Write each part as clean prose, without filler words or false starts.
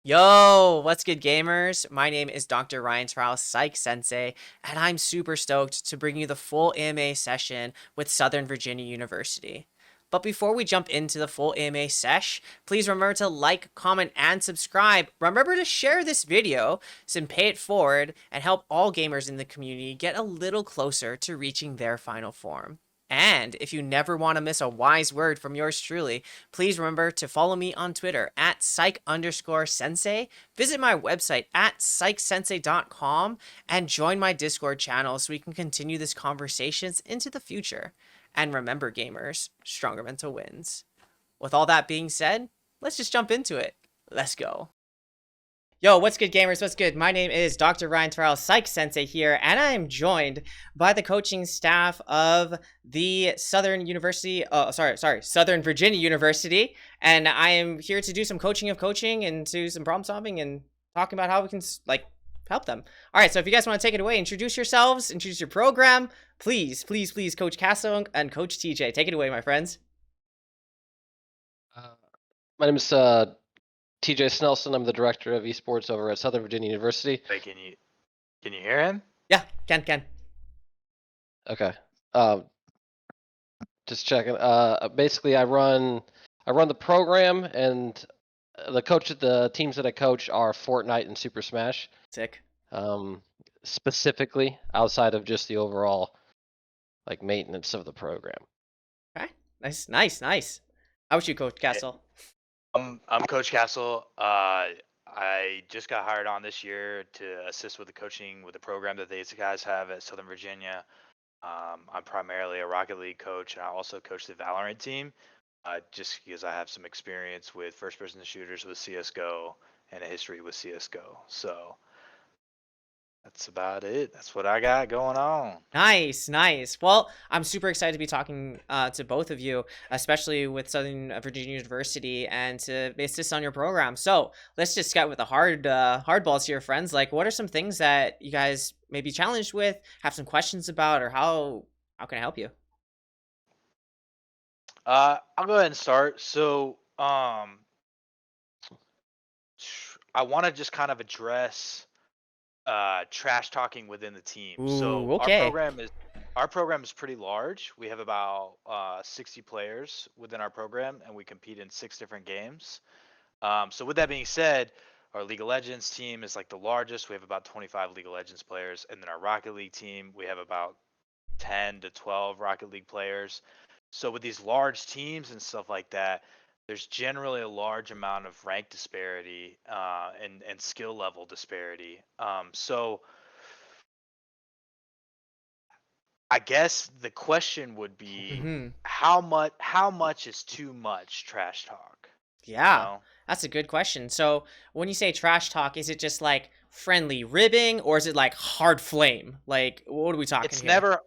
Yo, what's good, gamers? My name is Dr. Ryan Terao PsychSensei, and I'm super stoked to bring you the full AMA session with Southern Virginia University. But before we jump into the full AMA sesh, please remember to like, comment, and subscribe. Remember to share this video, and pay it forward, and help all gamers in the community get a little closer to reaching their final form. And if you never want to miss a wise word from yours truly, please remember to follow me on Twitter at psych_sensei, visit my website at psychsensei.com, and join my Discord channel so we can continue this conversations into the future. And remember, gamers, stronger mental wins. With all that being said, let's just jump into it. Let's go. Yo, what's good, gamers? What's good? My name is Dr. Ryan Terrell, Psych Sensei here, and I am joined by the coaching staff of the Southern Virginia University, and I am here to do some coaching of coaching and do some problem solving and talking about how we can help them. All right, so if you guys want to take it away, introduce yourselves, introduce your program, please, Coach Cassell and Coach TJ, take it away, my friends. My name is TJ Snelson. I'm the director of Esports over at Southern Virginia University. Wait, can you hear him? Yeah, can. Okay. Just checking. Basically, I run the program, and the teams that I coach are Fortnite and Super Smash. Sick. Specifically, outside of just the overall maintenance of the program. Okay, nice. How about you, Coach Cassell? I'm Coach Cassell. I just got hired on this year to assist with the coaching with the program that these guys have at Southern Virginia. I'm primarily a Rocket League coach, and I also coach the Valorant team, just because I have some experience with first-person shooters with CS:GO and a history with CS:GO. So that's about it. That's what I got going on. Nice. Well, I'm super excited to be talking to both of you, especially with Southern Virginia University, and to assist on your program. So let's just get with the hard balls here, friends. Like, what are some things that you guys may be challenged with, have some questions about, or how can I help you? I'll go ahead and start. So, I want to just kind of address trash talking within the team. Ooh, So okay. our program is pretty large. We have about 60 players within our program, and we compete in 6 different games. So with that being said, our League of Legends team is like the largest. We have about 25 League of Legends players, and then our Rocket League team, we have about 10 to 12 Rocket League players. So with these large teams and stuff like that, there's generally a large amount of rank disparity and skill level disparity. So I guess the question would be, Mm-hmm. how much is too much trash talk? Yeah, You know? that's a good question. So when you say trash talk, is it just like friendly ribbing, or is it like hard flame? Like, what are we talking It's here?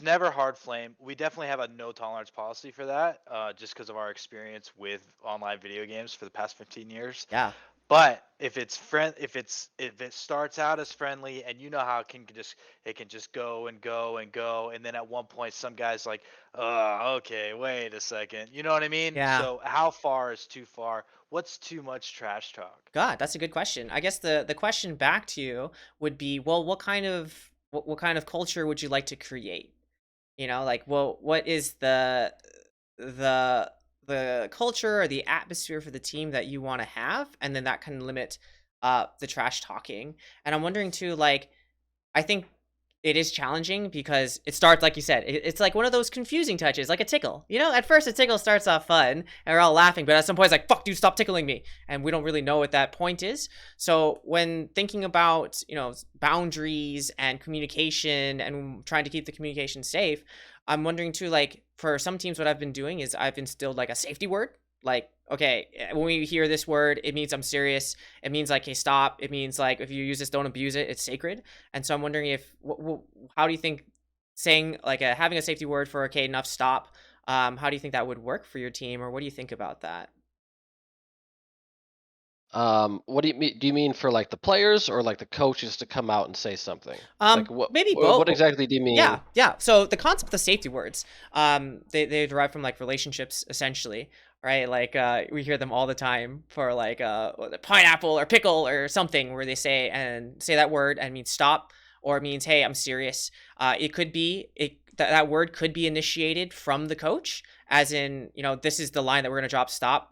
never hard flame. We definitely have a no tolerance policy for that, just because of our experience with online video games for the past 15 years. Yeah. But if it starts out as friendly, and you know how it can just go and go and go, and then at one point some guy's like, oh, okay, wait a second, you know what I mean? Yeah. So how far is too far? What's too much trash talk? God, that's a good question. I guess the question back to you would be, well, what kind of culture would you like to create? Like, well, what is the the culture or the atmosphere for the team that you want to have, and then that can limit the trash talking. And I'm wondering too, like, I think it is challenging because it starts, like you said, it's like one of those confusing touches, like a tickle. At first a tickle starts off fun and we're all laughing, but at some point it's like, fuck, dude, stop tickling me. And we don't really know what that point is. So when thinking about, boundaries and communication and trying to keep the communication safe, I'm wondering too, like, for some teams, what I've been doing is I've instilled like a safety word. Like, okay, when we hear this word, it means I'm serious. It means like, hey, stop. It means like, if you use this, don't abuse it. It's sacred. And so I'm wondering if, how do you think saying like having a safety word for, okay, enough, stop. How do you think that would work for your team, or what do you think about that? What do you mean? Do you mean for like the players or like the coaches to come out and say something? Like Maybe what both. exactly do you mean? Yeah, yeah. So the concept of safety words, they derive from like relationships essentially, right? Like we hear them all the time for like pineapple or pickle or something where they say that word and it means stop or it means hey, I'm serious. It could be that word could be initiated from the coach, as in this is the line that we're gonna drop. Stop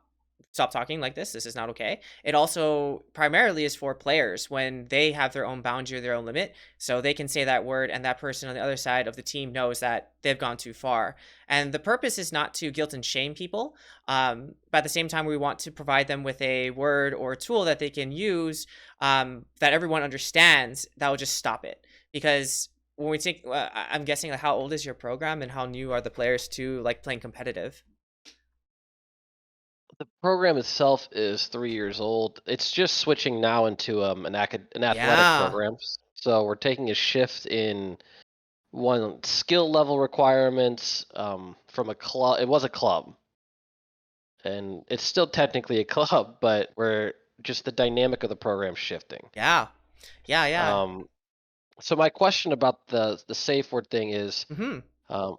talking like this. This is not okay. It also primarily is for players when they have their own boundary or their own limit, so they can say that word and that person on the other side of the team knows that they've gone too far. And the purpose is not to guilt and shame people, but at the same time we want to provide them with a word or tool that they can use, that everyone understands, that will just stop it. Because when we think, I'm guessing, like, how old is your program and how new are the players to like playing competitive? The program itself is 3 years old. It's just switching now into an athletic Yeah. program. So we're taking a shift in one skill level requirements from a club. It was a club, and it's still technically a club, but we're just the dynamic of the program shifting. Yeah. Yeah, yeah. Um, so my question about the safe word thing is, Mhm. um,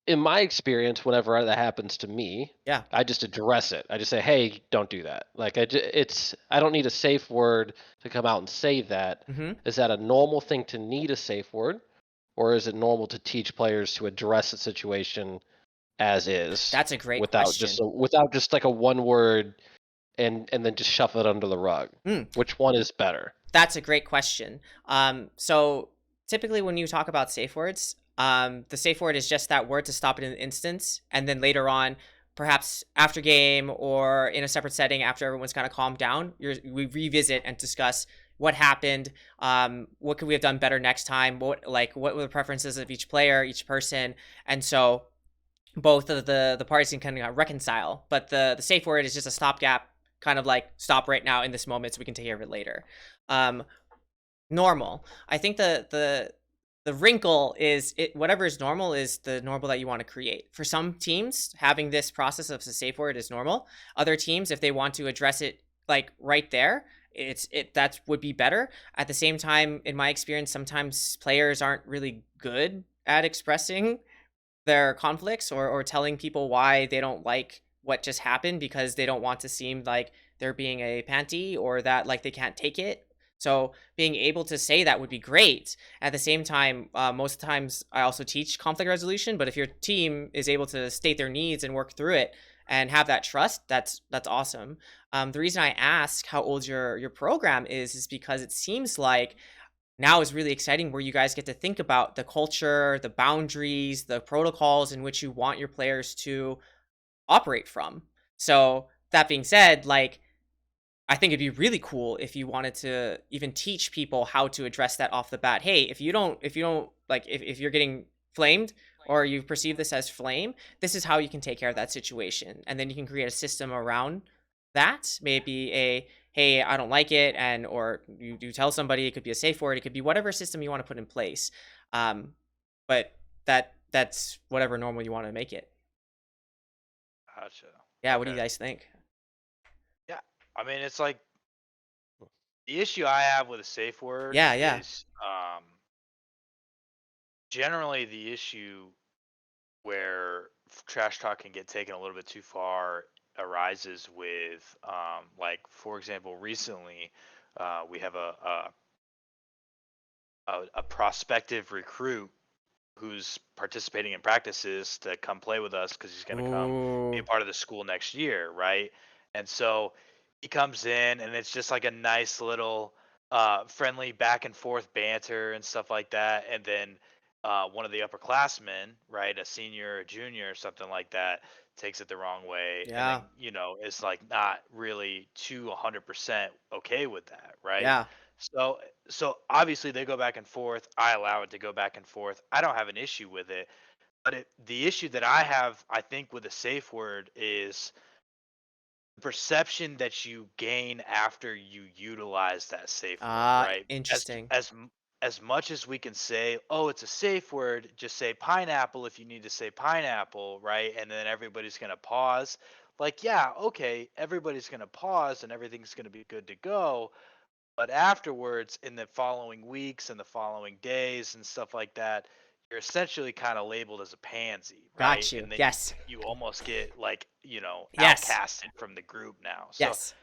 in my experience, whenever that happens to me, Yeah. I just address it. I just say, "Hey, don't do that." Like I don't need a safe word to come out and say that. Mhm. Is that a normal thing to need a safe word, or is it normal to teach players to address the situation as is That's a great without question. without just like a one word and then just shove it under the rug? Mm. Which one is better? That's a great question. So typically when you talk about safe words, the safe word is just that word to stop it in an instance, and then later on, perhaps after game or in a separate setting after everyone's kind of calmed down, we revisit and discuss what happened, what could we have done better next time, what were the preferences of each player, each person, and so both of the parties can kind of reconcile. But the safe word is just a stopgap, kind of like stop right now in this moment so we can take care of it later. Um, Normal. I think the wrinkle is whatever is normal is the normal that you want to create. For some teams, having this process of the safe word is normal. Other teams, if they want to address it like right there, that would be better. At the same time, in my experience, sometimes players aren't really good at expressing their conflicts or telling people why they don't like what just happened because they don't want to seem like they're being a panty or that like they can't take it. So being able to say that would be great. At the same time, most times I also teach conflict resolution. But if your team is able to state their needs and work through it and have that trust, that's awesome. The reason I ask how old your program is because it seems like now is really exciting where you guys get to think about the culture, the boundaries, the protocols in which you want your players to operate from. So, that being said, like, I think it'd be really cool if you wanted to even teach people how to address that off the bat. Hey, if you don't like if you're getting flamed or you perceive this as flame, this is how you can take care of that situation. And then you can create a system around that. Maybe a hey, I don't like it, and or you tell somebody, it could be a safe word, it could be whatever system you want to put in place. Um, but that's whatever normal you want to make it. Gotcha. Yeah, what do you Okay. guys think? Yeah. I mean, it's like the issue I have with a safe word Yeah, yeah. is generally the issue where trash talk can get taken a little bit too far arises with like for example recently we have a prospective recruit who's participating in practices to come play with us because he's going to come be a Ooh. part of the school next year, right? And so he comes in, and it's just like a nice little friendly back and forth banter and stuff like that. And then one of the upperclassmen, right, a senior, a junior, or something like that, takes it the wrong way, and then Yeah. is like not really 100% okay with that, right? Yeah. So so obviously they go back and forth. I allow it to go back and forth. I don't have an issue with it. But the issue that I have, I think, with a safe word is the perception that you gain after you utilize that safe word, Ah, right? interesting. as much as we can say, oh, it's a safe word, just say pineapple if you need to say pineapple, right? And then everybody's going to pause. Like, yeah, okay, everybody's going to pause and everything's going to be good to go. But afterwards, in the following weeks and the following days and stuff like that, you're essentially kind of labeled as a pansy, right? Got you. And then Yes. you almost get like, Yes. outcasted from the group now. So Yes.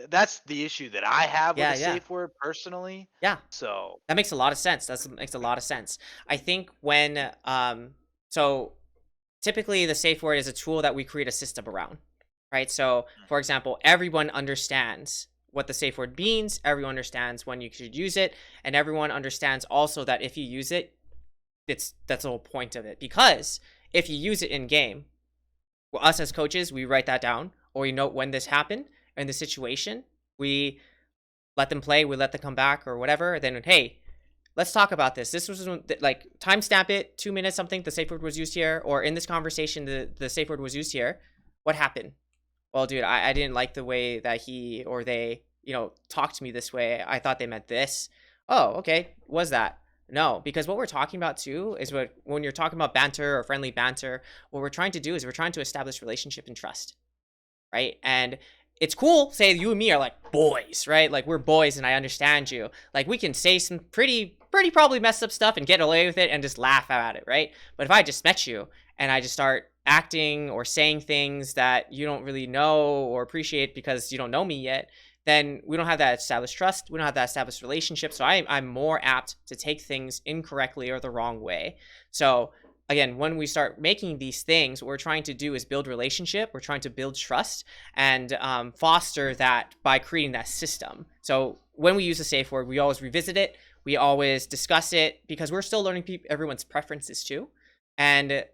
that's the issue that I have with Yeah. a Yeah. safe word personally. Yeah. So That makes a lot of sense. That makes a lot of sense. I think when so typically the safe word is a tool that we create a system around, right? So for example, everyone understands what the safe word means, everyone understands when you should use it, and everyone understands also that if you use it, that's the whole point of it. Because if you use it in game, well, us as coaches, we write that down or we note when this happened in the situation. We let them play, we let them come back or whatever. Then, hey, let's talk about this. This was like timestamp it, 2 minutes, something. The safe word was used here, or in this conversation, the safe word was used here. What happened? Well, dude, I didn't like the way that he or they, talked to me this way. I thought they meant this. Oh, okay. Was that? No, because what we're talking about too is when you're talking about banter or friendly banter, what we're trying to do is we're trying to establish relationship and trust, right? And it's cool, say you and me are like boys, right? Like we're boys and I understand you. Like we can say some pretty probably messed up stuff and get away with it and just laugh at it, right? But if I just met you and I just start acting or saying things that you don't really know or appreciate because you don't know me yet, then we don't have that established trust. We don't have that established relationship. So I'm more apt to take things incorrectly or the wrong way. So again, when we start making these things, what we're trying to do is build relationship. We're trying to build trust and foster that by creating that system. So when we use a safe word, we always revisit it. We always discuss it because we're still learning everyone's preferences too. And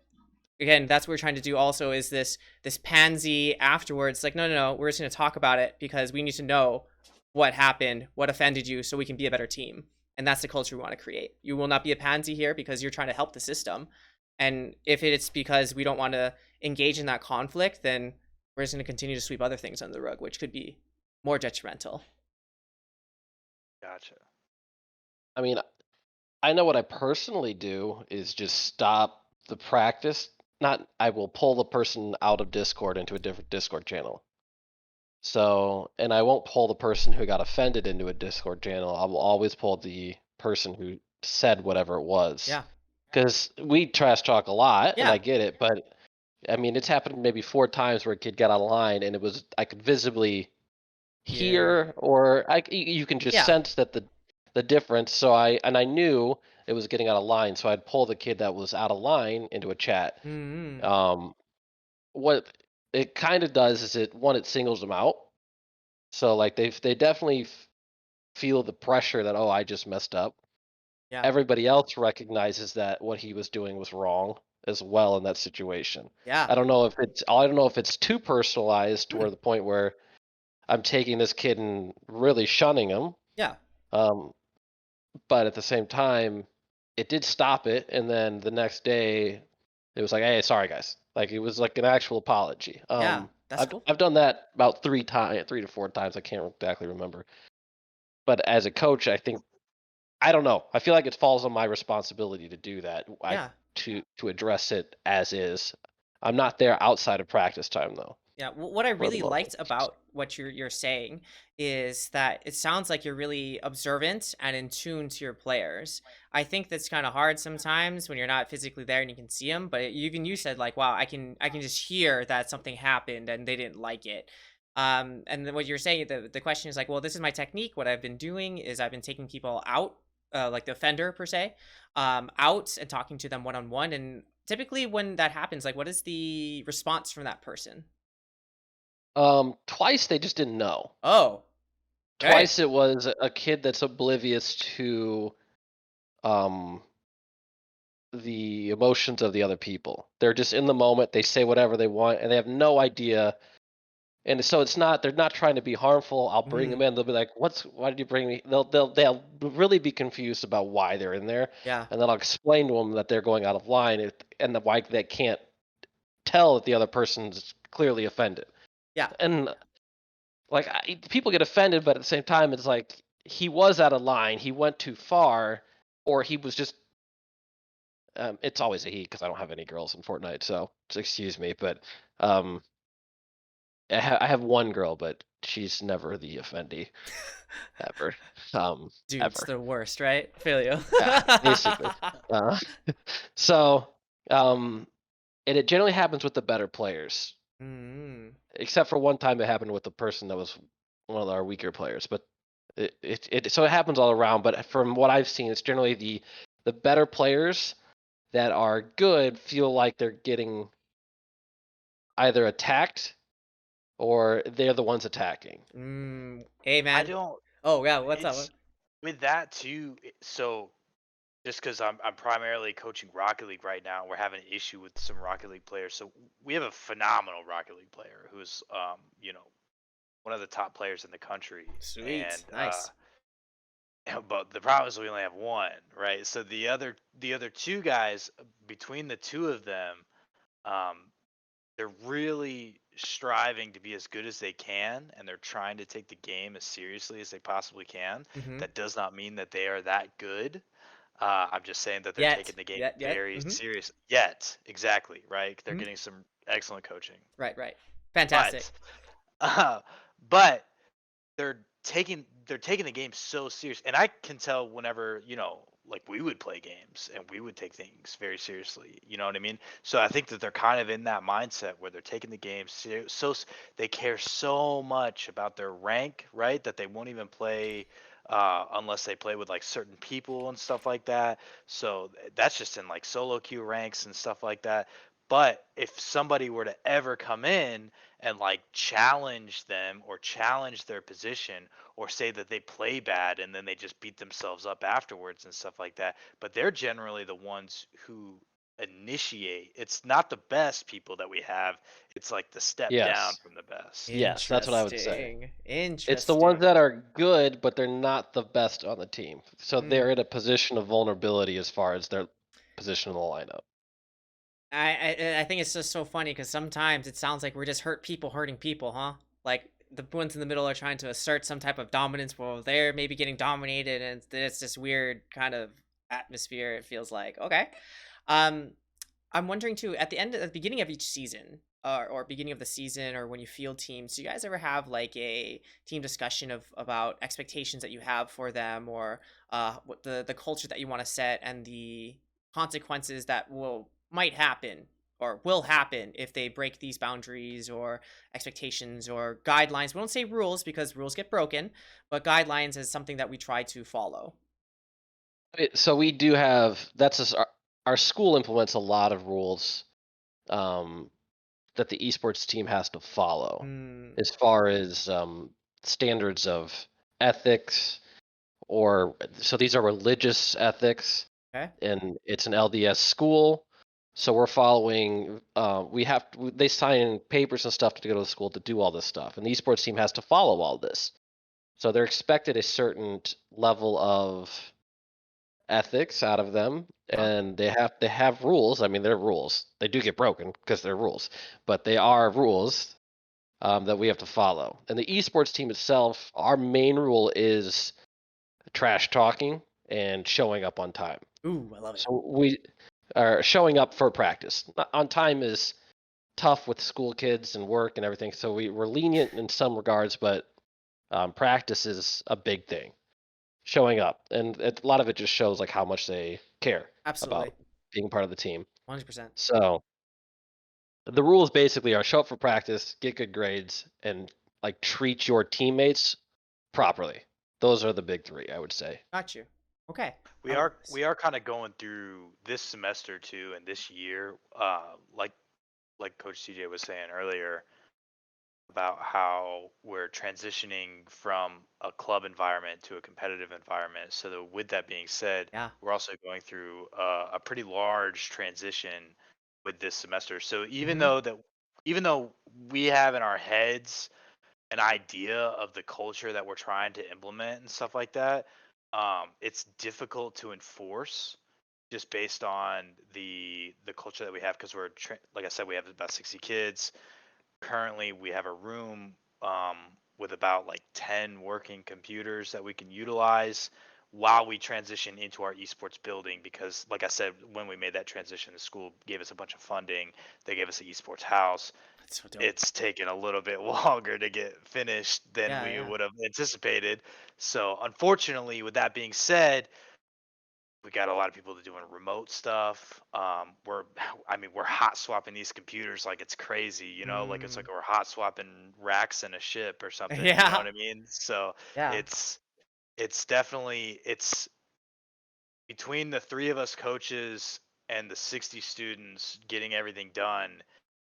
again, that's what we're trying to do also is this pansy afterwards. Like, no, we're just going to talk about it because we need to know what happened, what offended you, so we can be a better team. And that's the culture we want to create. You will not be a pansy here because you're trying to help the system. And if it's because we don't want to engage in that conflict, then we're just going to continue to sweep other things under the rug, which could be more detrimental. gotcha. I mean, I know what I personally do is just stop the practice. Not, I will pull the person out of Discord into a different Discord channel. So, and I won't pull the person who got offended into a Discord channel. I will always pull the person who said whatever it was. Yeah. Because we trash talk a lot, and Yeah. I get it, but I mean, it's happened maybe 4 times where a kid got out of line, and I could visibly hear, or you can just Yeah. sense that the difference. So I knew it was getting out of line, so I'd pull the kid that was out of line into a chat. Mm-hmm. What it kind of does is it singles them out. So like they definitely feel the pressure that, oh, I just messed up. Yeah. Everybody else recognizes that what he was doing was wrong as well in that situation. Yeah. I don't know if it's too personalized to where the point where I'm taking this kid and really shunning him. Yeah. But at the same time, it did stop it, and then the next day, it was like, "Hey, sorry guys." Like it was like an actual apology. Yeah. That's cool. I've done that about 3 to 4 times. I can't exactly remember. But as a coach, I don't know. I feel like it falls on my responsibility to do that. Yeah. To address it as is. I'm not there outside of practice time though. Yeah, what I For the really most liked part. about what you're saying is that it sounds like you're really observant and in tune to your players. I think that's kind of hard sometimes when you're not physically there and you can see them. But even you said like, wow, I can just hear that something happened and they didn't like it. And then what you're saying, the question is like, well, this is my technique. What I've been doing is I've been taking people out, like the offender per se, out and talking to them one on one. And typically when that happens, like, what is the response from that person? Twice they just didn't know. Oh, okay. Twice it was a kid that's oblivious to the emotions of the other people. They're just in the moment, they say whatever they want, and they have no idea. And so they're not trying to be harmful. I'll bring them in. They'll be like, why did you bring me? They'll really be confused about why they're in there. Yeah. And then I'll explain to them that they're going out of line and why they can't tell that the other person's clearly offended. Yeah. And like people get offended, but at the same time, it's like he was out of line, he went too far, or he was just it's always a he because I don't have any girls in Fortnite, so excuse me, but um, I have one girl, but she's never the offendee ever, Dude, it's ever. the worst, right? Feel you. Yeah, basically. Uh, so, and it generally happens with the better players, Mm. except for one time it happened with the person that was one of our weaker players. But so it happens all around. But from what I've seen, it's generally the better players that are good feel like they're getting either attacked or they're the ones attacking. Hey, I man. don't. Oh, yeah, what's up? It's with that too. So just because I'm primarily coaching Rocket League right now, we're having an issue with some Rocket League players. So we have a phenomenal Rocket League player who's one of the top players in the country, and Sweet. Nice. but the problem is we only have one, right? So the other two guys, between the two of them, um, they're really striving to be as good as they can, and they're trying to take the game as seriously as they possibly can. Mm-hmm. That does not mean that they are that good. I'm just saying that they're taking Yet. the game Yet. very Mm-hmm. serious. Yet, exactly, right? They're Mm-hmm. getting some excellent coaching, Right. Fantastic. but uh, but they're taking the game so serious, and I can tell whenever like we would play games and we would take things very seriously. You know what I mean? So I think that they're kind of in that mindset where they're taking the game they care so much about their rank, right? That they won't even play unless they play with like certain people and stuff like that. So that's just in like solo queue ranks and stuff like that. But if somebody were to ever come in and like challenge them or challenge their position or say that they play bad and then they just beat themselves up afterwards and stuff like that, but they're generally the ones who initiate. It's not the best people that we have, it's like the step down Yes, from the best. yes, that's what I would say. Interesting. It's the ones Interesting. that are good, but they're not the best on the team. So Hmm. they're in a position of vulnerability as far as their position in the lineup. I think it's just so funny because sometimes it sounds like we're just hurting people, huh? Like the ones in the middle are trying to assert some type of dominance while they're maybe getting dominated, and it's this weird kind of atmosphere. It feels like okay. Um, I'm wondering too, at the beginning of each season, or beginning of the season, or when you field teams, do you guys ever have like a team discussion about expectations that you have for them, or what the culture that you want to set, and the consequences that might happen or will happen if they break these boundaries or expectations or guidelines? We don't say rules because rules get broken, but guidelines is something that we try to follow. So we do have that's just our school implements a lot of rules that the esports team has to follow Hmm. as far as standards of ethics or so these are religious ethics Okay. and it's an LDS school. So we're following. They sign papers and stuff to go to the school to do all this stuff, and the esports team has to follow all this. So they're expected a certain level of ethics out of them, Huh. and they have rules. I mean, they're rules. They do get broken because they're rules, but they are rules that we have to follow. And the esports team itself, our main rule is trash talking and showing up on time. Ooh, I love it. So we are showing up for practice. On time is tough with school kids and work and everything. So we're lenient in some regards, but practice is a big thing. Showing up, and a lot of it just shows like how much they care Absolutely. about being part of the team. 100%. So the rules basically are show up for practice, get good grades, and like treat your teammates properly. Those are the big three, I would say. Got you. Okay. I We love are this. we are kind of going through this semester too and this year, like Coach CJ was saying earlier, about how we're transitioning from a club environment to a competitive environment. So with that being said, Yeah. we're also going through a pretty large transition with this semester. So Mhm. even though we have in our heads an idea of the culture that we're trying to implement and stuff like that, it's difficult to enforce just based on the culture that we have because like I said, we have about 60 kids. Currently we have a room um, with about like 10 working computers that we can utilize while we transition into our esports building. Because like I said, when we made that transition, the school gave us a bunch of funding. They gave us an esports house. That's so dope. It's taken a little bit longer to get finished than Yeah, we yeah. would have anticipated. So unfortunately, with that being said, we got a lot of people doing remote stuff. We're hot swapping these computers like it's crazy, like it's Mm. like we're hot swapping racks in a ship or something, you know Yeah. what I mean? So Yeah. it's definitely it's between the three of us coaches and the 60 students getting everything done.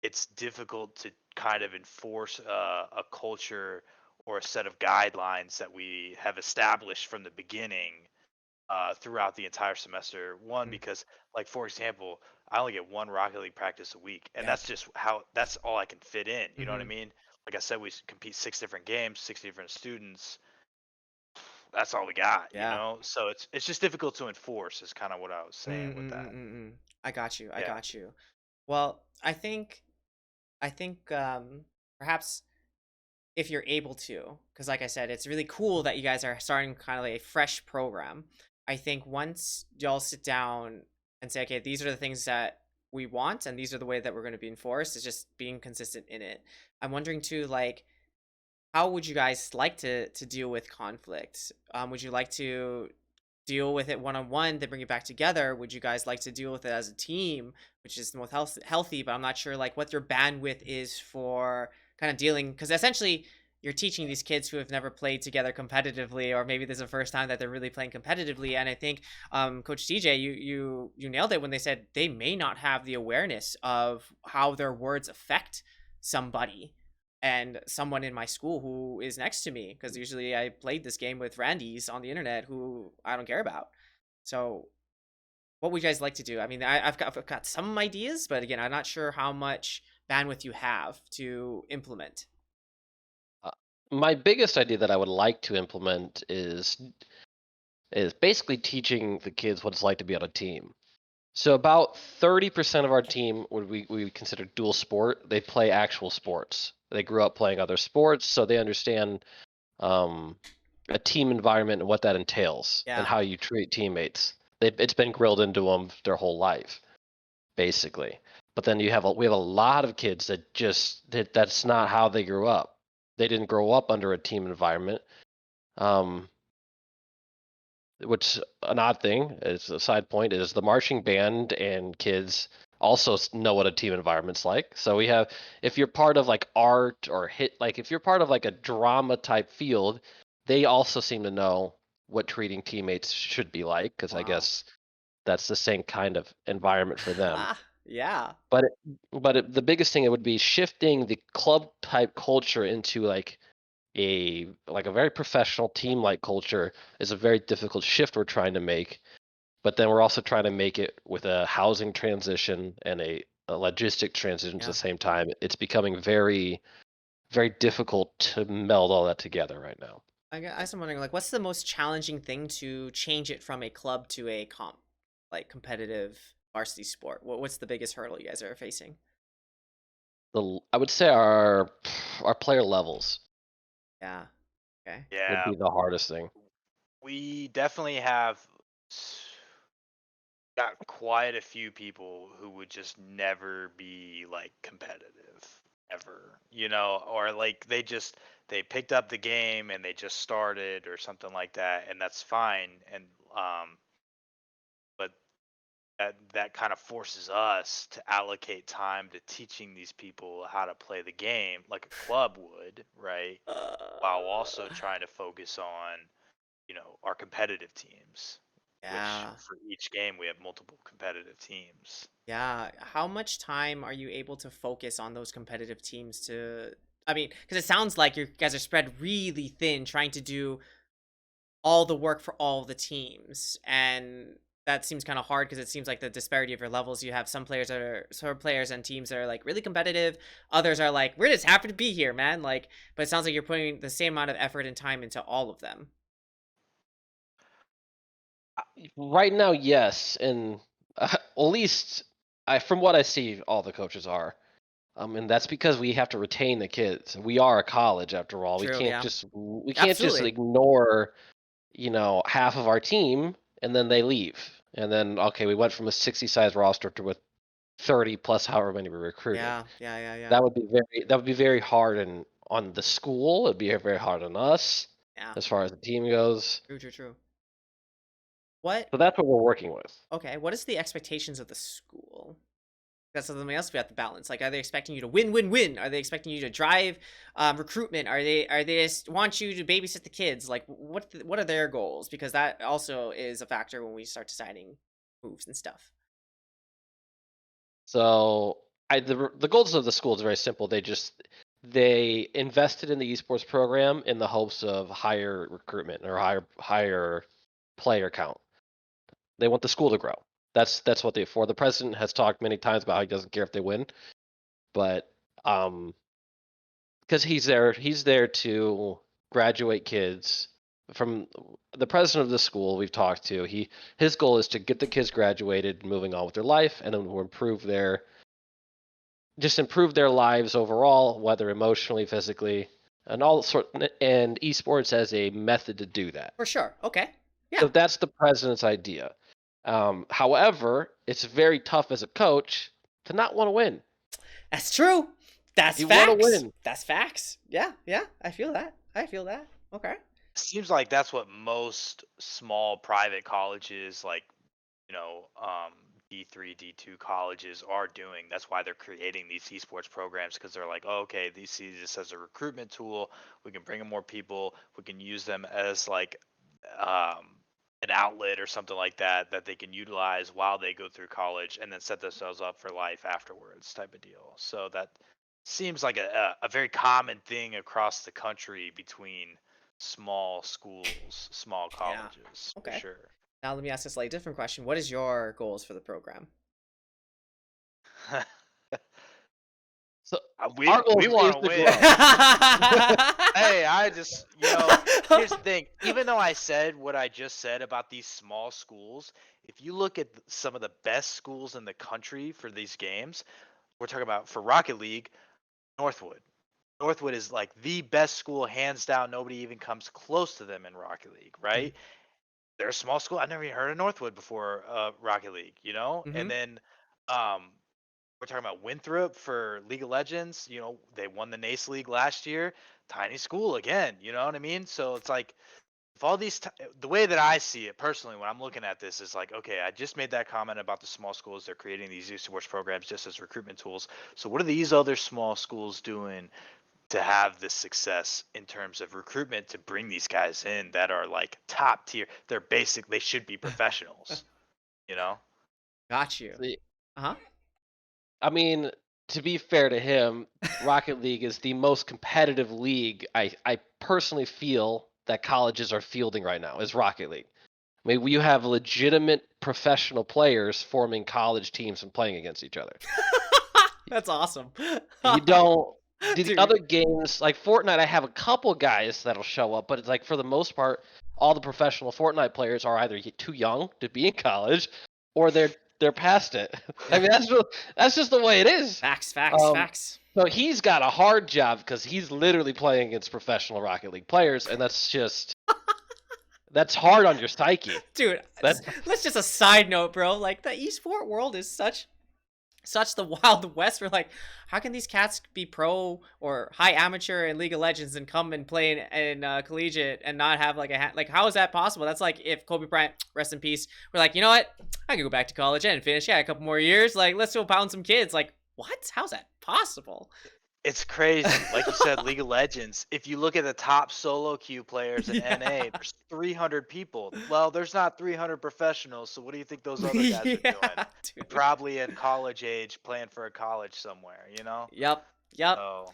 It's difficult to kind of enforce a culture or a set of guidelines that we have established from the beginning throughout the entire semester. One, Mm. because like for example, I only get one Rocket League practice a week, and Yep. that's all I can fit in. You know what I Mhm. mean? Like I said, we compete 6 different games, 6 different students. That's all we got, Yeah. So it's just difficult to enforce. Is kind of what I was saying Mm, with mm, that. mm, mm, mm. I got you. I Yeah. got you. Well, I think perhaps if you're able to, because like I said, it's really cool that you guys are starting kind of like a fresh program. I think once y'all sit down and say, okay, these are the things that we want, and these are the way that we're going to be enforced, is just being consistent in it. I'm wondering too, like, how would you guys like to deal with conflict? Would you like to deal with it one on one, then bring it back together? Would you guys like to deal with it as a team, which is the most healthy? But I'm not sure like what your bandwidth is for kind of dealing, because essentially you're teaching these kids who have never played together competitively, or maybe this is the first time that they're really playing competitively. And I think Coach DJ, you nailed it when they said they may not have the awareness of how their words affect somebody and someone in my school who is next to me, because usually I played this game with Randy's on the internet who I don't care about. So what would you guys like to do? I mean, I've got some ideas, but again, I'm not sure how much bandwidth you have to implement. Uh, my biggest idea that I would like to implement is basically teaching the kids what it's like to be on a team. So about 30% of our team would we would consider dual sport. They play actual sports. They grew up playing other sports, so they understand um, a team environment and what that entails and Yeah. how you treat teammates. It's been grilled into them their whole life, basically. But then we have a lot of kids that's not how they grew up. They didn't grow up under a team environment. Um, which an odd thing is a side point is the marching band and kids also know what a team environment's like. So we have, if you're part of like art or if you're part of like a drama type field, they also seem to know what treating teammates should be like, because I Wow. guess that's the same kind of environment for them. Yeah. But the biggest thing, it would be shifting the club type culture into like a very professional team like culture is a very difficult shift we're trying to make. But then we're also trying to make it with a housing transition and a logistic transition at the Yeah. same time. It's becoming very, very difficult to meld all that together right now. I'm wondering, like, what's the most challenging thing to change it from a club to a like competitive varsity sport? What's the biggest hurdle you guys are facing? I would say our player levels Yeah. Okay. would Yeah, be the hardest thing. we definitely have got quite a few people who would just never be like competitive ever, or like they picked up the game and they just started or something like that, and that's fine. And but that kind of forces us to allocate time to teaching these people how to play the game like a club would, right? While also Uh, trying to focus on our competitive teams, which yeah. for each game we have multiple competitive teams. Yeah. How much time are you able to focus on those competitive teams to, I mean, because it sounds like you guys are spread really thin trying to do all the work for all the teams. And that seems kind of hard because it seems like the disparity of your levels. You have some players and teams that are like really competitive. Others are like, we're just happy to be here, man. Like, but it sounds like you're putting the same amount of effort and time into all of them. Right now, yes, and at least from what I see, all the coaches are. And that's because we have to retain the kids. We are a college after all. True, We yeah. can't just Absolutely. ignore, half of our team and then they leave. And then okay, we went from a 60 size roster to a 30 plus however many we recruited. Yeah. That would be very hard on the school. It'd be very hard on us Yeah. as far as the team goes. True. What? So that's what we're working with. Okay. What is the expectations of the school? That's something else we have to balance. Like, are they expecting you to win? Are they expecting you to drive recruitment? Are they just want you to babysit the kids? Like, what are their goals? Because that also is a factor when we start deciding moves and stuff. So the goals of the school is very simple. They invested in the esports program in the hopes of higher recruitment or higher player count. They want the school to grow. That's what they for. The president has talked many times about how he doesn't care if they win, but because he's there to graduate kids from the president of the school we've talked to. His goal is to get the kids graduated, moving on with their life, and then will improve their lives overall, whether emotionally, physically, and and esports as a method to do that. For sure. Okay. Yeah. So that's the president's idea. However, it's very tough as a coach to not want to win. That's true. That's You facts. want to win. That's facts. Yeah. I feel that. Okay. Seems like that's what most small private colleges, like, D3, D2 colleges are doing. That's why they're creating these esports programs, because they're like, oh, okay, these see this as a recruitment tool. We can bring in more people. We can use them as like an outlet or something like that they can utilize while they go through college, and then set themselves up for life afterwards, type of deal. So that seems like a very common thing across the country between small schools, small colleges, for Okay. sure. Now let me ask a slightly different question. What is your goals for the program? So we our goal we is want to to win. grow. Hey, I just, here's the thing. Even though I said what I just said about these small schools, if you look at some of the best schools in the country for these games, we're talking about for Rocket League, Northwood. Northwood is like the best school, hands down. Nobody even comes close to them in Rocket League, right? They're a small school. I've never even heard of Northwood before Rocket League, And then we're talking about Winthrop for League of Legends. They won the NACE League last year. Tiny school again, you know what I mean? So it's like, if all these, the way that I see it personally when I'm looking at this is like, okay, I just made that comment about the small schools. They're creating these esports programs just as recruitment tools. So what are these other small schools doing to have this success in terms of recruitment to bring these guys in that are like top tier? They should be professionals, you know? Got you. Uh-huh. I mean, to be fair to him, Rocket League is the most competitive league I personally feel that colleges are fielding right now is Rocket League. I mean, you have legitimate professional players forming college teams and playing against each other. That's awesome. You don't. The Dude. other games, like Fortnite, I have a couple guys that'll show up, but it's like for the most part, all the professional Fortnite players are either too young to be in college, or they're past it. I mean, that's just the way it is. Facts. So he's got a hard job because he's literally playing against professional Rocket League players, and that's hard on your psyche. Dude, let's just a side note, bro. Like, the esport world is such the Wild West. We're like, how can these cats be pro or high amateur in League of Legends and come and play in collegiate and not have like like, how is that possible? That's like if Kobe Bryant, rest in peace, we're like, you know what, I could go back to college and finish a couple more years, like, let's go pound some kids. Like, what? How's that possible? It's crazy. Like you said, League of Legends. If you look at the top solo queue players in Yeah. NA, there's 300 people. Well, there's not 300 professionals. So what do you think those other guys are doing? Dude. Probably at college age, playing for a college somewhere. Yep. Oh,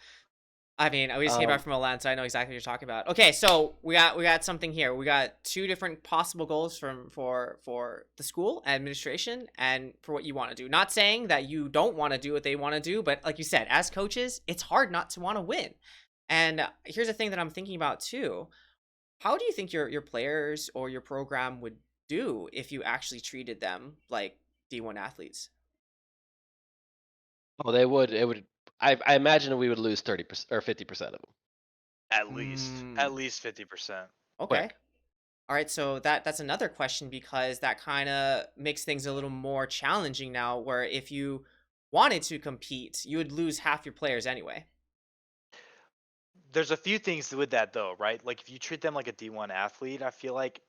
I mean, we just came back from Milan, so I know exactly what you're talking about. Okay, so we got something here. We got two different possible goals for the school administration and for what you want to do. Not saying that you don't want to do what they want to do, but like you said, as coaches, it's hard not to want to win. And here's the thing that I'm thinking about too. How do you think your players or your program would do if you actually treated them like D1 athletes? Oh, they would. It would I imagine we would lose 30% or 50% of them. At least Mm, 50%. okay. Quick. All right, so that's another question because that kind of makes things a little more challenging now, where if you wanted to compete, you would lose half your players anyway. There's a few things with that though, right? Like if you treat them like a D1 athlete, I feel like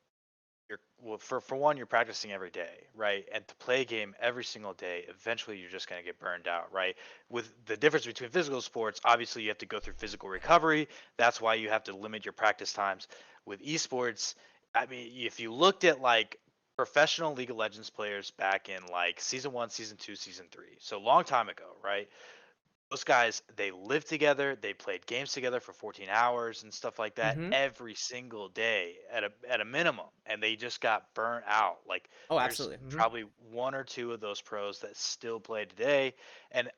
for one, you're practicing every day, right? And to play a game every single day, eventually you're just going to get burned out, right? With the difference between physical sports, obviously you have to go through physical recovery. That's why you have to limit your practice times. With esports, I mean, if you looked at like professional League of Legends players back in like season 1, season 2, season 3, so a long time ago, right? Those guys, they lived together, they played games together for 14 hours and stuff like that Mm-hmm. every single day at a minimum, and they just got burnt out. Like Oh, there's absolutely. Mm-hmm. probably one or two of those pros that still play today, and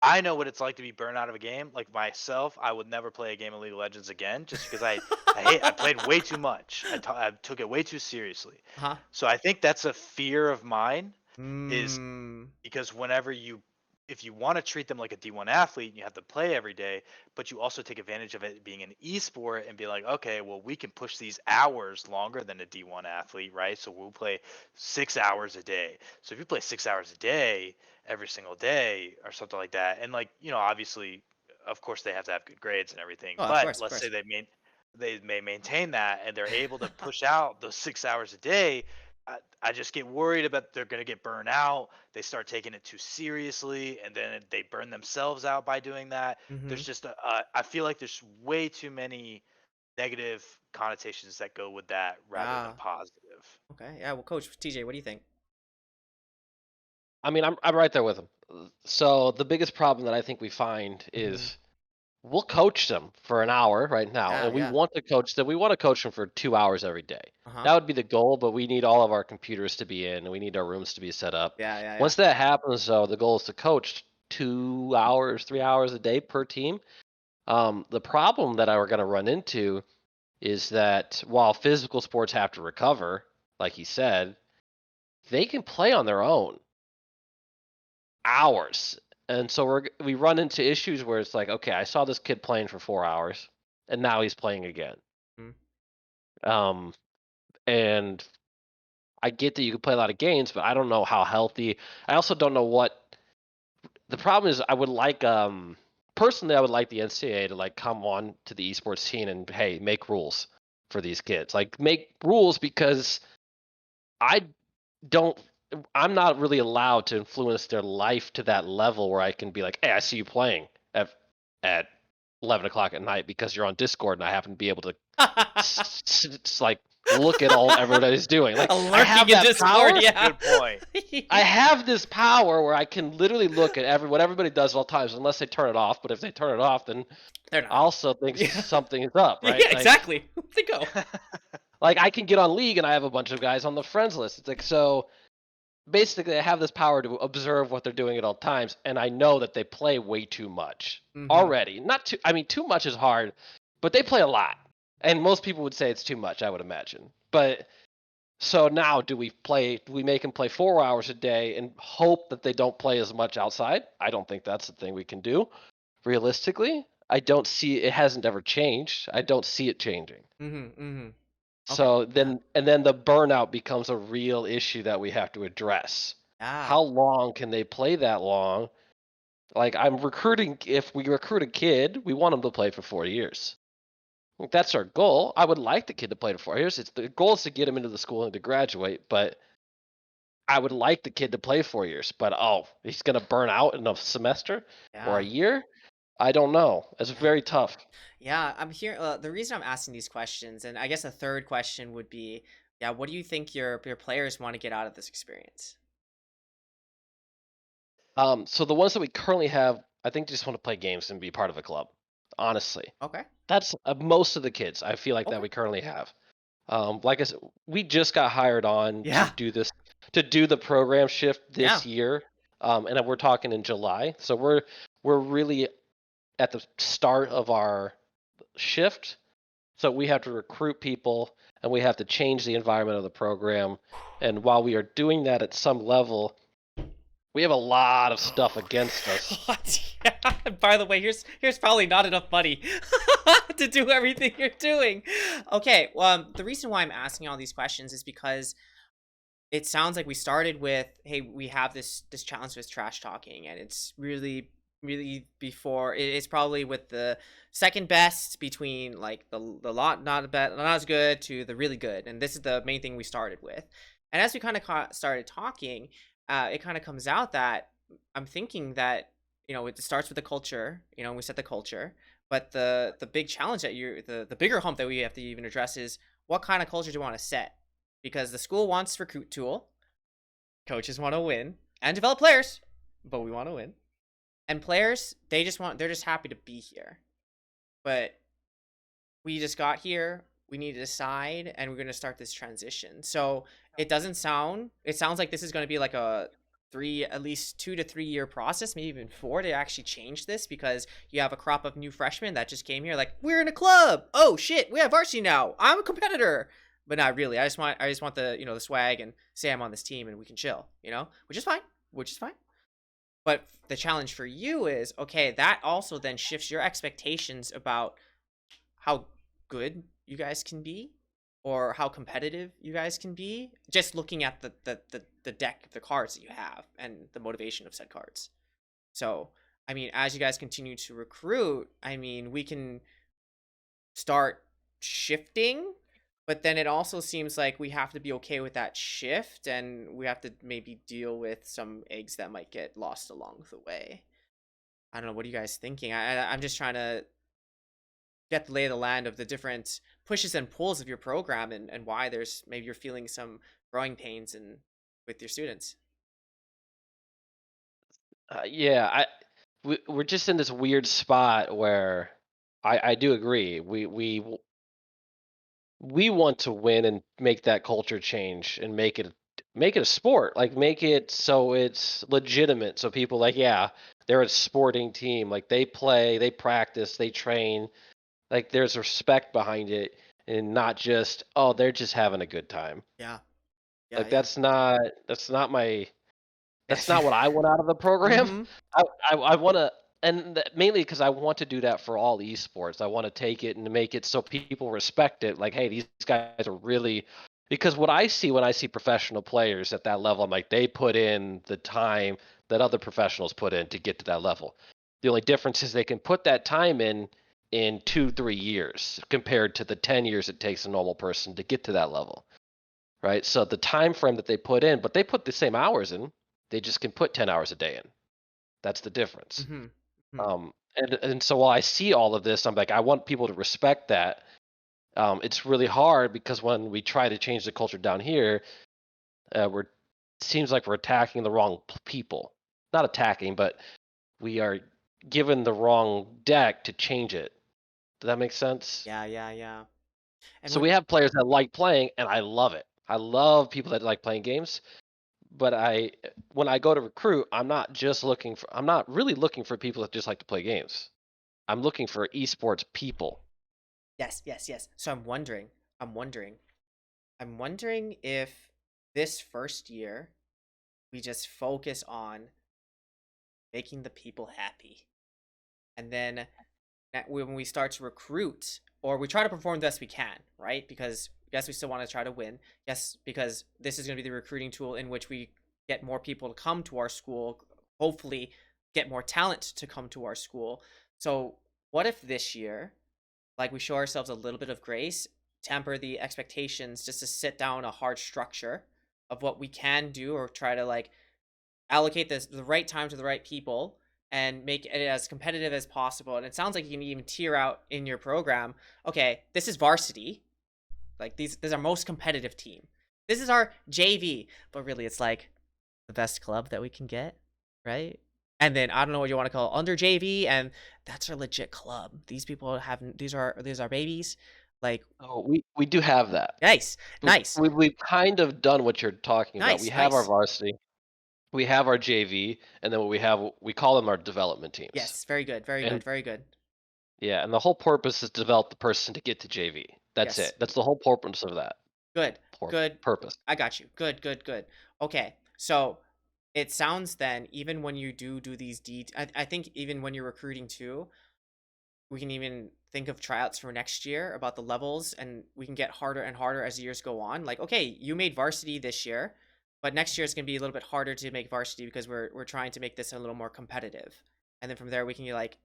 I know what it's like to be burnt out of a game. Like myself, I would never play a game of League of Legends again just because I played way too much. I took it way too seriously. Huh? So I think that's a fear of mine, is Mm. because if you want to treat them like a D1 athlete and you have to play every day, but you also take advantage of it being an esport and be like, okay, well, we can push these hours longer than a D1 athlete, right? So we'll play 6 hours a day. So if you play 6 hours a day every single day or something like that, and like, obviously, of course, they have to have good grades and everything, Oh, of but course, of let's say course. they may maintain that and they're able to push out those 6 hours a day. I just get worried about they're going to get burned out. They start taking it too seriously, and then they burn themselves out by doing that. Mm-hmm. There's just I feel like there's way too many negative connotations that go with that rather than Yeah. positive. Okay. Yeah. Well, Coach TJ, what do you think? I mean, I'm right there with him. So the biggest problem that I think we find Mm-hmm. is we'll coach them for an hour right now, Yeah. and we Yeah. want to coach them. We want to coach them for 2 hours every day. Uh-huh. That would be the goal, but we need all of our computers to be in, and we need our rooms to be set up. Yeah. Yeah. Yeah. Once that happens, though, the goal is to coach 2 hours, 3 hours a day per team. The problem that we're going to run into is that while physical sports have to recover, like he said, they can play on their own hours. And so we run into issues where it's like, okay, I saw this kid playing for 4 hours, and now he's playing again. Um, and I get that you can play a lot of games, but I don't know how healthy. I also don't know what the problem is. I would like, personally, I would like the NCAA to like come on to the esports scene and hey, make rules for these kids. Like make rules because I don't. I'm not really allowed to influence their life to that level where I can be like, hey, I see you playing at 11 o'clock at night because you're on Discord and I happen to be able to like look at all everybody's doing. Like I have Lurking in that Discord. power. Yeah. Good point. I have this power where I can literally look at what everybody does at all times, unless they turn it off. But if they turn it off, then They're I not. also think Yeah. something is up, Yeah. right? Exactly. They go. Like I can get on League and I have a bunch of guys on the friends list. It's like so. Basically, I have this power to observe what they're doing at all times, and I know that they play way too much Mm-hmm. already. Not too. I mean, too much is hard, but they play a lot, and most people would say it's too much. I would imagine, but. So now, do we make them play 4 hours a day and hope that they don't play as much outside? I don't think that's the thing we can do. Realistically, I don't see it hasn't ever changed. I don't see it changing. Mm-hmm. Mm-hmm. Okay. So then the burnout becomes a real issue that we have to address. Yeah. How long can they play that long? Like if we recruit a kid, we want them to play for 4 years. Like, that's our goal. I would like the kid to play for 4 years. The goal is to get him into the school and to graduate, but I would like the kid to play 4 years. But he's gonna burn out in a semester or Yeah. a year? I don't know. It's very tough. Yeah, I'm here. The reason I'm asking these questions, and I guess a third question would be, yeah, what do you think your players want to get out of this experience? So the ones that we currently have, I think just want to play games and be part of a club. Honestly, Okay. that's most of the kids I feel like that Okay. we currently have. Like I said, we just got hired on Yeah. to do the program shift Yeah. this year, and we're talking in July. So we're really at the start of our shift. So we have to recruit people and we have to change the environment of the program. And while we are doing that at some level, We have a lot of stuff against us. Yeah. By the way, here's probably not enough money to do everything you're doing. Okay, well, the reason why I'm asking all these questions is because it sounds like we started with, hey, we have this challenge with trash talking, and it's really before it's probably with the second best between like the lot not bad, not as good to the really good, and this is the main thing we started with. And as we kind of started talking, it kind of comes out that I'm thinking that it starts with the culture. We set the culture, but the big challenge that the bigger hump that we have to even address is what kind of culture do you want to set, because the school wants recruit tool, coaches want to win and develop players, but we want to win. And players, they're just happy to be here. But we just got here, we need to decide, and we're going to start this transition. So it sounds like this is going to be like at least 2 to 3 year process, maybe even 4, to actually change this, because you have a crop of new freshmen that just came here like, we're in a club. Oh shit, we have varsity now. I'm a competitor. But not really. I just want the the swag and say I'm on this team and we can chill, which is fine. But the challenge for you is, okay, that also then shifts your expectations about how good you guys can be or how competitive you guys can be, just looking at the deck, the cards that you have and the motivation of said cards. So, I mean, as you guys continue to recruit, I mean, we can start shifting, but then it also seems like we have to be okay with that shift, and we have to maybe deal with some eggs that might get lost along the way. I don't know. What are you guys thinking? I'm just trying to get the lay of the land of the different pushes and pulls of your program, and why there's maybe you're feeling some growing pains with your students. Yeah, we're just in this weird spot where I do agree. We want to win and make that culture change and make it a sport, like make it so it's legitimate, so people like, yeah, they're a sporting team, like they play, they practice, they train, like there's respect behind it, and not just, oh, they're just having a good time. Yeah. Yeah. Like Yeah. that's not what I want out of the program. Mm-hmm. I want to, and mainly because I want to do that for all esports. I want to take it and make it so people respect it. Like, hey, these guys are really, because what I see when I see professional players at that level, I'm like, they put in the time that other professionals put in to get to that level. The only difference is they can put that time in 2-3 years compared to the 10 years it takes a normal person to get to that level. Right? So the time frame that they put in, but they put the same hours in, they just can put 10 hours a day in. That's the difference. Mm-hmm. Mm-hmm. And so while I see all of this, I'm like, I want people to respect that. It's really hard because when we try to change the culture down here, we're seems like we're attacking the wrong people. Not attacking, but we are given the wrong deck to change it. Does that make sense? Yeah. Yeah. Yeah. And So we have players that like playing, and I love it. I love people that like playing games. But when I go to recruit, I'm not really looking for people that just like to play games. I'm looking for esports people. Yes, yes, yes. So I'm wondering, I'm wondering if this first year we just focus on making the people happy. And then when we start to recruit, or we try to perform the best we can, right? Because yes, we still want to try to win. Yes, because this is going to be the recruiting tool in which we get more people to come to our school, hopefully get more talent to come to our school. So what if this year, like, we show ourselves a little bit of grace, temper the expectations, just to sit down a hard structure of what we can do, or try to like allocate the right time to the right people and make it as competitive as possible. And it sounds like you can even tier out in your program, okay, this is varsity, like this is our most competitive team, this is our JV, but really it's like the best club that we can get, right? And then I don't know what you want to call it, under JV, and that's our legit club. These people have these are babies. Like, Oh, we do have that. nice, nice, We've kind of done what you're talking about. We nice, have our nice. varsity, we have our JV, and then we call them our development teams. Yes, very good, very And good, very good. yeah, and the whole purpose is to develop the person to get to JV. That's Yes, it. That's the whole purpose of that. good, good. Purpose. I got you. Good, good, good. Okay, so it sounds then, even when you do these I think even when you're recruiting too, we can even think of tryouts for next year about the levels, and we can get harder and harder as the years go on. Like, okay, you made varsity this year, but next year is going to be a little bit harder to make varsity because we're trying to make this a little more competitive. And then from there, we can like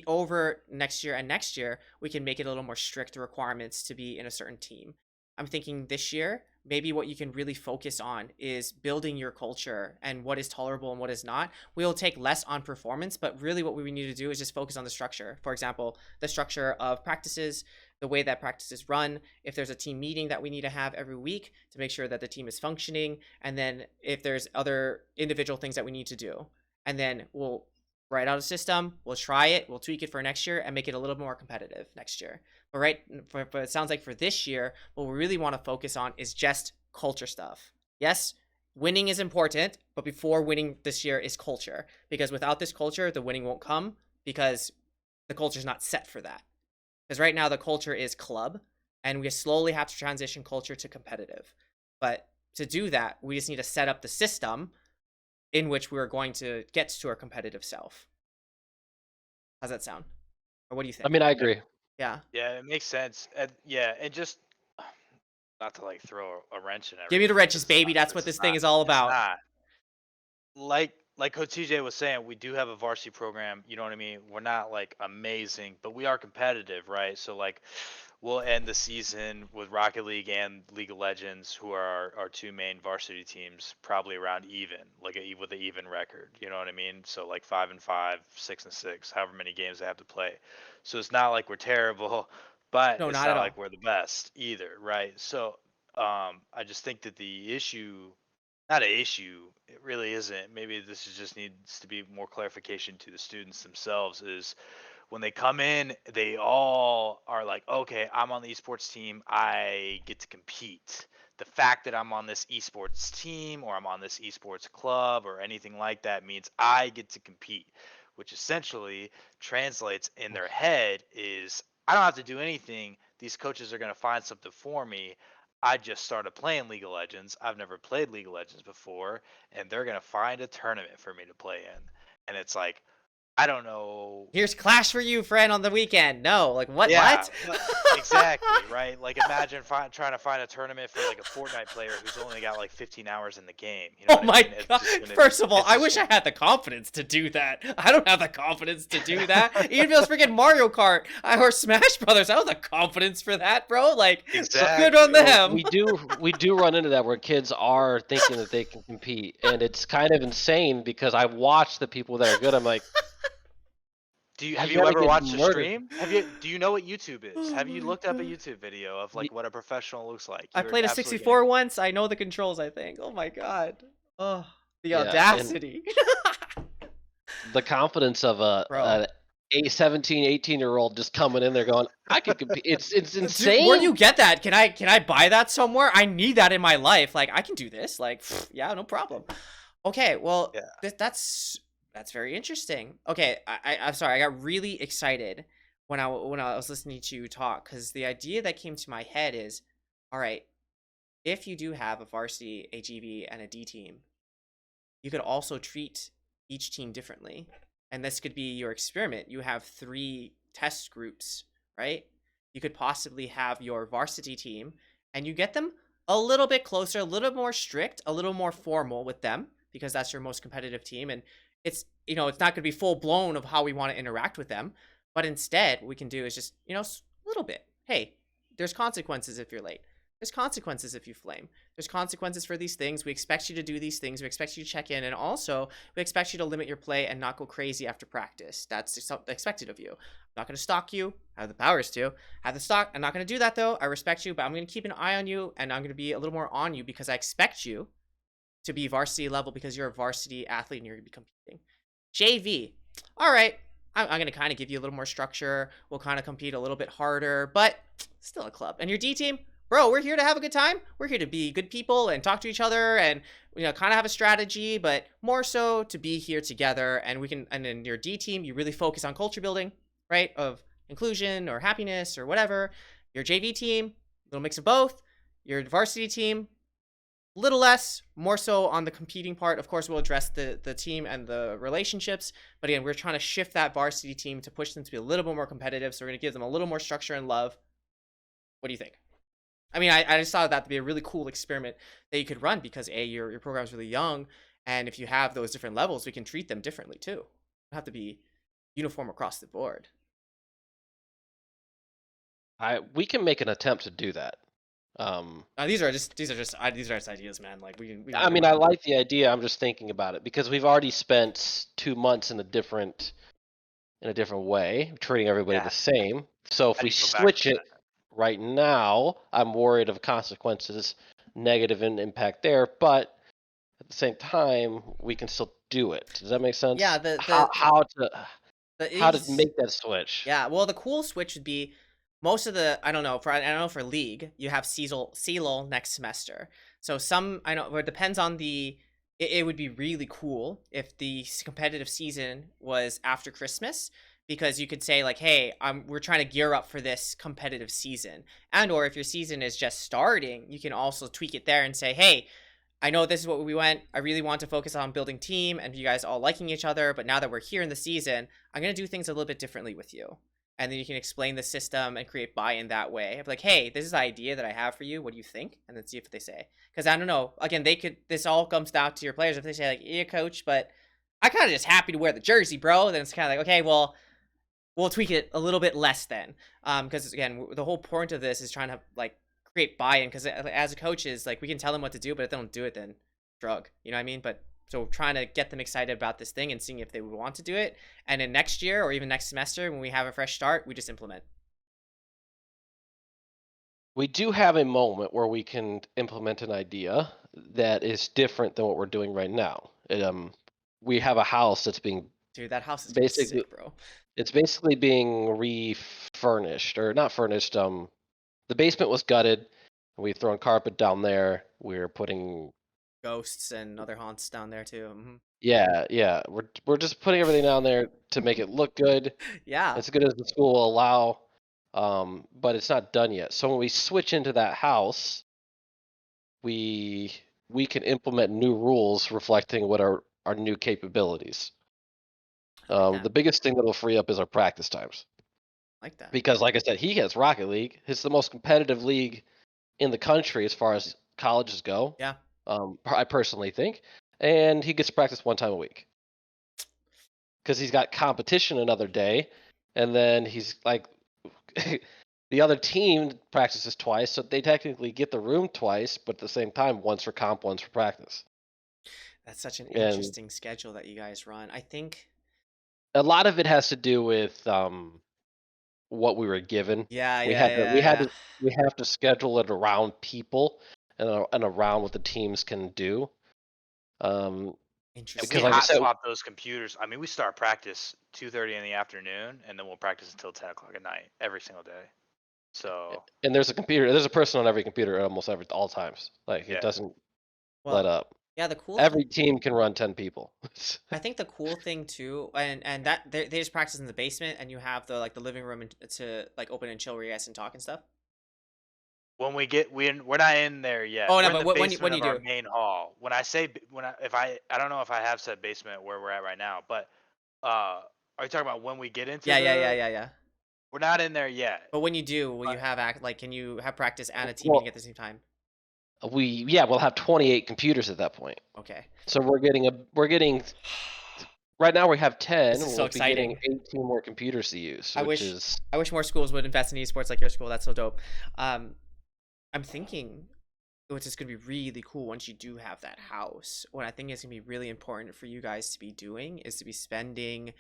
over next year and next year, we can make it a little more strict requirements to be in a certain team. I'm thinking this year, maybe what you can really focus on is building your culture and what is tolerable and what is not. We'll take less on performance, but really what we need to do is just focus on the structure. For example, the structure of practices, the way that practices run, if there's a team meeting that we need to have every week to make sure that the team is functioning, and then if there's other individual things that we need to do. And then we'll write out a system, we'll try it, we'll tweak it for next year and make it a little more competitive next year. But it sounds like for this year, what we really want to focus on is just culture stuff. Yes, winning is important, but before winning this year is culture. Because without this culture, the winning won't come because the culture is not set for that. Because right now the culture is club, and we slowly have to transition culture to competitive. But to do that, we just need to set up the system in which we're going to get to our competitive self. How's that sound? Or what do you think? I mean, I agree. Yeah. Yeah, it makes sense. And yeah, and just not to like throw a wrench in everything. Give me the wrenches, baby. That's what this thing is all about. Like Coach TJ was saying, we do have a varsity program. You know what I mean? We're not like amazing, but we are competitive, right? So like, we'll end the season with Rocket League and League of Legends, who are our two main varsity teams, probably around even, like with an even record. You know what I mean? So like 5-5, 6-6, however many games they have to play. So it's not like we're terrible, but No, it's not not at all. like we're the best either, right? So I just think that the issue, not an issue, it really isn't. Maybe this is just needs to be more clarification to the students themselves, is when they come in, they all are like, okay, I'm on the esports team, I get to compete. The fact that I'm on this esports team or I'm on this esports club or anything like that means I get to compete, which essentially translates in their head is I don't have to do anything. These coaches are going to find something for me. I just started playing League of Legends. I've never played League of Legends before, and they're going to find a tournament for me to play in. And it's like, I don't know. Here's Clash for you, friend, on the weekend. No, like what? Yeah, What? exactly, right? Like imagine trying to find a tournament for like a Fortnite player who's only got like 15 hours in the game. You know Oh what my I mean? It's god! just gonna, First of all, it's I just wish I gonna- had the confidence to do that. I don't have the confidence to do that. Even if it was freaking Mario Kart or Smash Brothers, I don't have the confidence for that, bro. Like, Exactly. good on Well, them. we do run into that where kids are thinking that they can compete, and it's kind of insane because I watch the people that are good. I'm like, Have you you gotta ever get watched a murdered. stream? Do you know what YouTube is? Oh Have you my looked up a god! YouTube video of Y- like what a professional looks like? I You're played a absolutely 64 once. I know the controls. I think. Oh my god! Oh, the Yeah, and audacity, the confidence of bro. a 17, 18-year-old just coming in there going, I could compete. It's Dude, where do insane. you get that? Can I buy that somewhere? I need that in my life. Like, I can do this. Like, yeah, no problem. Okay, well, Yeah. that's very interesting. Okay, I'm sorry. I got really excited when I was listening to you talk, because the idea that came to my head is, all right, if you do have a varsity, a GV, and a D team, you could also treat each team differently. And this could be your experiment. You have 3 test groups, right? You could possibly have your varsity team, and you get them a little bit closer, a little more strict, a little more formal with them, because that's your most competitive team. And it's, it's not going to be full blown of how we want to interact with them. But instead, what we can do is just, a little bit. Hey, there's consequences if you're late. There's consequences if you flame. There's consequences for these things. We expect you to do these things. We expect you to check in. And also, we expect you to limit your play and not go crazy after practice. That's expected of you. I'm not going to stalk you. I have the powers to. Have the stock. I'm not going to do that, though. I respect you, but I'm going to keep an eye on you, and I'm going to be a little more on you because I expect you to be varsity level because you're a varsity athlete and you're going to be competing. JV. All right. I'm going to kind of give you a little more structure. We'll kind of compete a little bit harder, but still a club. And your D team? Bro, we're here to have a good time. We're here to be good people and talk to each other and, kind of have a strategy, but more so to be here together. And and in your D team, you really focus on culture building, right? Of inclusion or happiness or whatever. Your JV team, little mix of both. Your varsity team, little less, more so on the competing part. Of course, we'll address the team and the relationships, but again, we're trying to shift that varsity team to push them to be a little bit more competitive. So we're going to give them a little more structure and love. What do you think? I mean, I just thought that to be a really cool experiment that you could run because your program's really young, and if you have those different levels, we can treat them differently too. It don't have to be uniform across the board. We can make an attempt to do that. These are just ideas, man. Like we can I mean, I like the idea. I'm just thinking about it because we've already spent 2 months in a different way, treating everybody the same. So if we switch it right now, I'm worried of consequences, negative impact there. But at the same time, we can still do it. Does that make sense? Yeah. How to make that switch? Yeah. Well, the cool switch would be most of the I don't know for league you have CELO next semester. So it depends on the. It would be really cool if the competitive season was after Christmas, because you could say like, hey, we're trying to gear up for this competitive season, and or if your season is just starting, you can also tweak it there and say, hey, I know this is what we went. I really want to focus on building team and you guys all liking each other, but now that we're here in the season, I'm going to do things a little bit differently with you. And then you can explain the system and create buy-in that way. Like, hey, this is the idea that I have for you. What do you think? And then see if they say. Because I don't know. Again, this all comes down to your players. If they say like, yeah, coach, but I kind of just happy to wear the jersey, bro. Then it's kind of like, okay, well, we'll tweak it a little bit less then. Because again, the whole point of this is trying to like create buy-in. Because as a coach is like, we can tell them what to do, but if they don't do it, then drug. You know what I mean? But so trying to get them excited about this thing and seeing if they would want to do it. And then next year or even next semester, when we have a fresh start, we just implement. We do have a moment where we can implement an idea that is different than what we're doing right now. We have a house that's being Dude, that house is basically sick, bro. It's basically being refurnished or not furnished. The basement was gutted. We've thrown carpet down there. We're putting ghosts and other haunts down there too. Mm-hmm. Yeah. We're just putting everything down there to make it look good. Yeah. As good as the school will allow. But it's not done yet. So when we switch into that house, we can implement new rules reflecting what our new capabilities. The biggest thing that'll free up is our practice times. Like that. Because like I said, he has Rocket League. It's the most competitive league in the country as far as colleges go. Yeah. I personally think. And he gets to practice 1 time a week. Because he's got competition another day. And then he's like the other team practices twice, so they technically get the room twice, but at the same time, once for comp, once for practice. That's such an interesting schedule that you guys run. I think a lot of it has to do with what we were given. Yeah, we have to schedule it around people and around what the teams can do. Interesting. Because like I said, swap those computers. I mean, we start practice 2:30 in the afternoon, and then we'll practice until 10 o'clock at night every single day. So and there's a person on every computer at almost all times. Like it doesn't let up. Yeah, the cool. Every team can run 10 people. I think the cool thing too, and that they just practice in the basement, and you have the living room to like open and chill where you guys can talk and stuff. When we're not in there yet. Oh no, but when you do our main hall. If I don't know if I have said basement where we're at right now, but are you talking about when we get into? Yeah. We're not in there yet. But when you do, will you have can you have practice and a team meeting at the same time? We'll have 28 computers at that point. Okay. So we're getting right now we have 10. This is so exciting. Be getting 18 more computers to use. I wish more schools would invest in esports like your school. That's so dope. I'm thinking which is going to be really cool once you do have that house. What I think is going to be really important for you guys to be doing is to be spending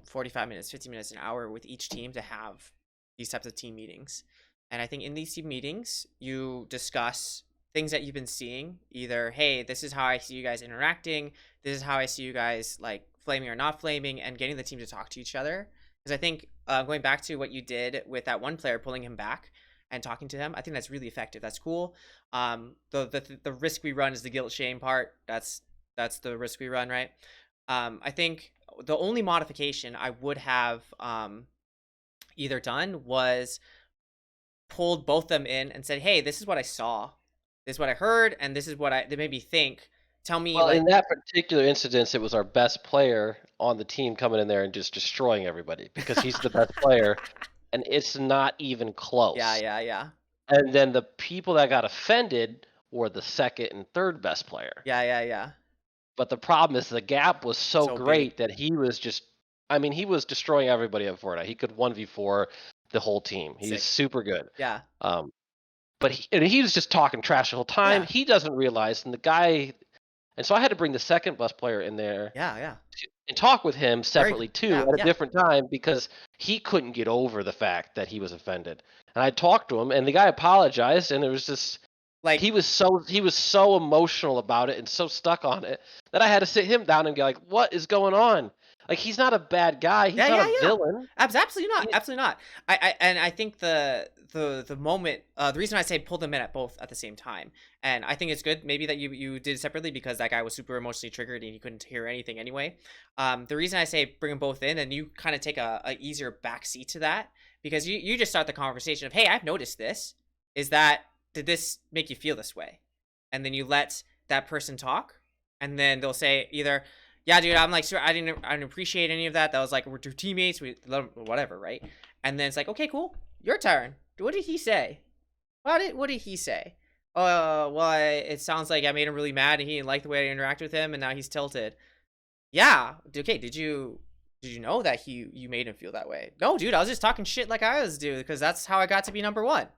45 minutes, 50 minutes, an hour with each team to have these types of team meetings. And I think in these team meetings, you discuss things that you've been seeing. Either, hey, this is how I see you guys interacting. This is how I see you guys like flaming or not flaming, and getting the team to talk to each other. Because I think going back to what you did with that one player, pulling him back and talking to him, I think that's really effective. That's cool. The risk we run is the guilt shame part. That's the risk we run, right? I think the only modification I would have either done was pulled both them in and said, hey, this is what I saw. This is what I heard, and this is what they made me think. Tell me, Well, like, in that particular instance, it was our best player on the team coming in there and just destroying everybody because he's the best player, and it's not even yeah, close. yeah. And then the people that got offended were the second and third best player. Yeah. But the problem is the gap was so So big. great that he was just, I mean, he was destroying everybody at Fortnite. He could 1v4 the whole team. He's Sick. super good. Yeah. But he was just talking trash the whole time. Yeah. He doesn't realize, and the guy, and so I had to bring the second best player in there Yeah. and talk with him separately too at a Yeah. different time because he couldn't get over the fact that he was offended. And I talked to him, and the guy apologized, and it was just Like, he was so emotional about it and so stuck on it that I had to sit him down and be like, "What is going on? Like, he's not a bad guy. He's not a villain." Absolutely not. Absolutely not. I think the moment, the reason I say pull them in at both at the same time, and I think it's good maybe that you did it separately because that guy was super emotionally triggered and he couldn't hear anything anyway. The reason I say bring them both in and you kind of take a easier backseat to that because you just start the conversation of, hey, I've noticed this. Did this make you feel this way? And then you let that person talk, and then they'll say either, yeah, dude, I'm like, sure, I didn't appreciate any of that. That was like, we're two teammates, whatever, right? And then it's like, okay, cool, your turn. What did he say? What did he say? Well, it sounds like I made him really mad, and he didn't like the way I interact with him, and now he's tilted. Yeah, okay. Did you know that you made him feel that way? No, dude, I was just talking shit like I always do because that's how I got to be number one.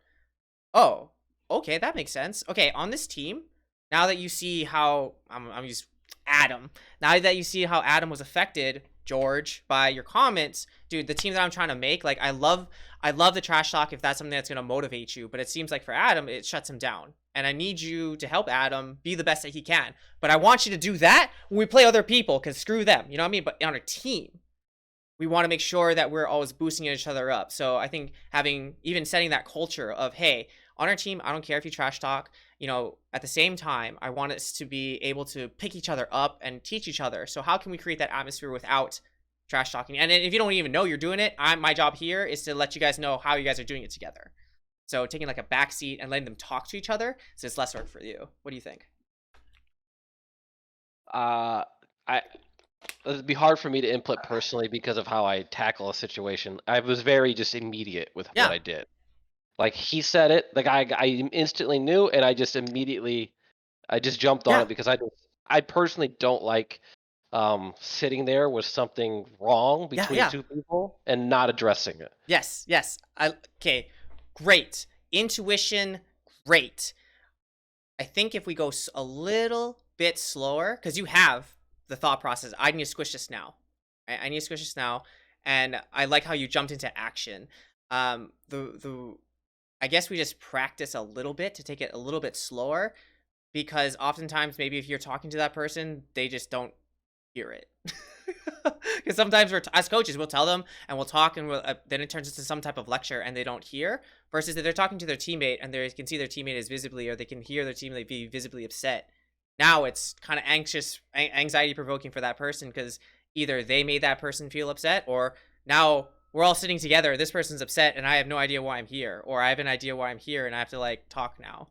Oh, okay, that makes sense. Okay, on this team, now that you see how I'm just Adam. Now that you see how Adam was affected, George, by your comments, dude, the team that I'm trying to make, like I love the trash talk if that's something that's gonna motivate you. But it seems like for Adam, it shuts him down. And I need you to help Adam be the best that he can. But I want you to do that when we play other people, because screw them. You know what I mean? But on a team, we want to make sure that we're always boosting each other up. So I think setting that culture of, hey, on our team, I don't care if you trash talk, at the same time, I want us to be able to pick each other up and teach each other. So how can we create that atmosphere without trash talking? And if you don't even know you're doing it, my job here is to let you guys know how you guys are doing it together. So taking like a back seat and letting them talk to each other, so it's less work for you. What do you think? It'd be hard for me to input personally because of how I tackle a situation. I was very just immediate with what I did. Like he said it, like I instantly knew, and I just jumped on it because I personally don't like sitting there with something wrong between two people and not addressing it. Yes. Okay, great. Intuition, great. I think if we go a little bit slower, because you have the thought process, I need to squish this now. I need to squish this now, and I like how you jumped into action. I guess we just practice a little bit to take it a little bit slower, because oftentimes maybe if you're talking to that person, they just don't hear it. Because sometimes as coaches, we'll tell them and we'll talk, and then it turns into some type of lecture and they don't hear. Versus if they're talking to their teammate and they can see their teammate is visibly, or they can hear their teammate be visibly upset. Now it's kind of anxiety provoking for that person, because either they made that person feel upset, or now we're all sitting together, this person's upset and I have no idea why I'm here, or I have an idea why I'm here and I have to like talk now.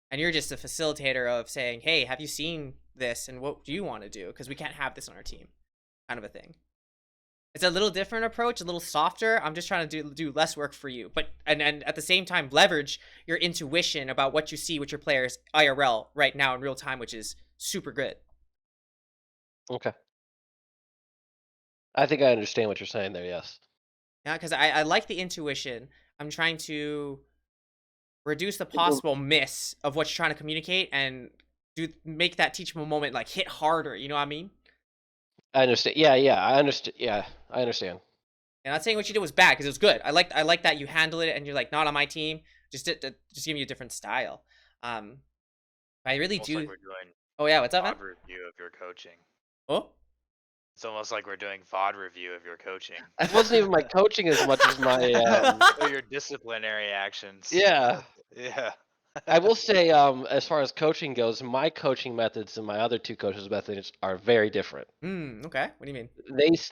And you're just a facilitator of saying, hey, have you seen this and what do you want to do? Because we can't have this on our team, kind of a thing. It's a little different approach, a little softer. I'm just trying to do less work for you, but and at the same time leverage your intuition about what you see with your players IRL right now in real time, which is super good. Okay. I think I understand what you're saying there, yes. Yeah, because I like the intuition. I'm trying to reduce the possible miss of what you're trying to communicate and make that teachable moment like hit harder. You know what I mean? I understand. Yeah, I understand. Yeah, I understand. And not saying what you did was bad, because it was good. I like that you handle it and you're like, not on my team. Just giving you a different style. I really do. Like we're doing what's up, man? VOD review of your coaching. Oh. It's almost like we're doing VOD review of your coaching. It wasn't even my coaching as much as my your disciplinary actions. Yeah. Yeah. I will say, as far as coaching goes, my coaching methods and my other two coaches' methods are very different. Okay. What do you mean?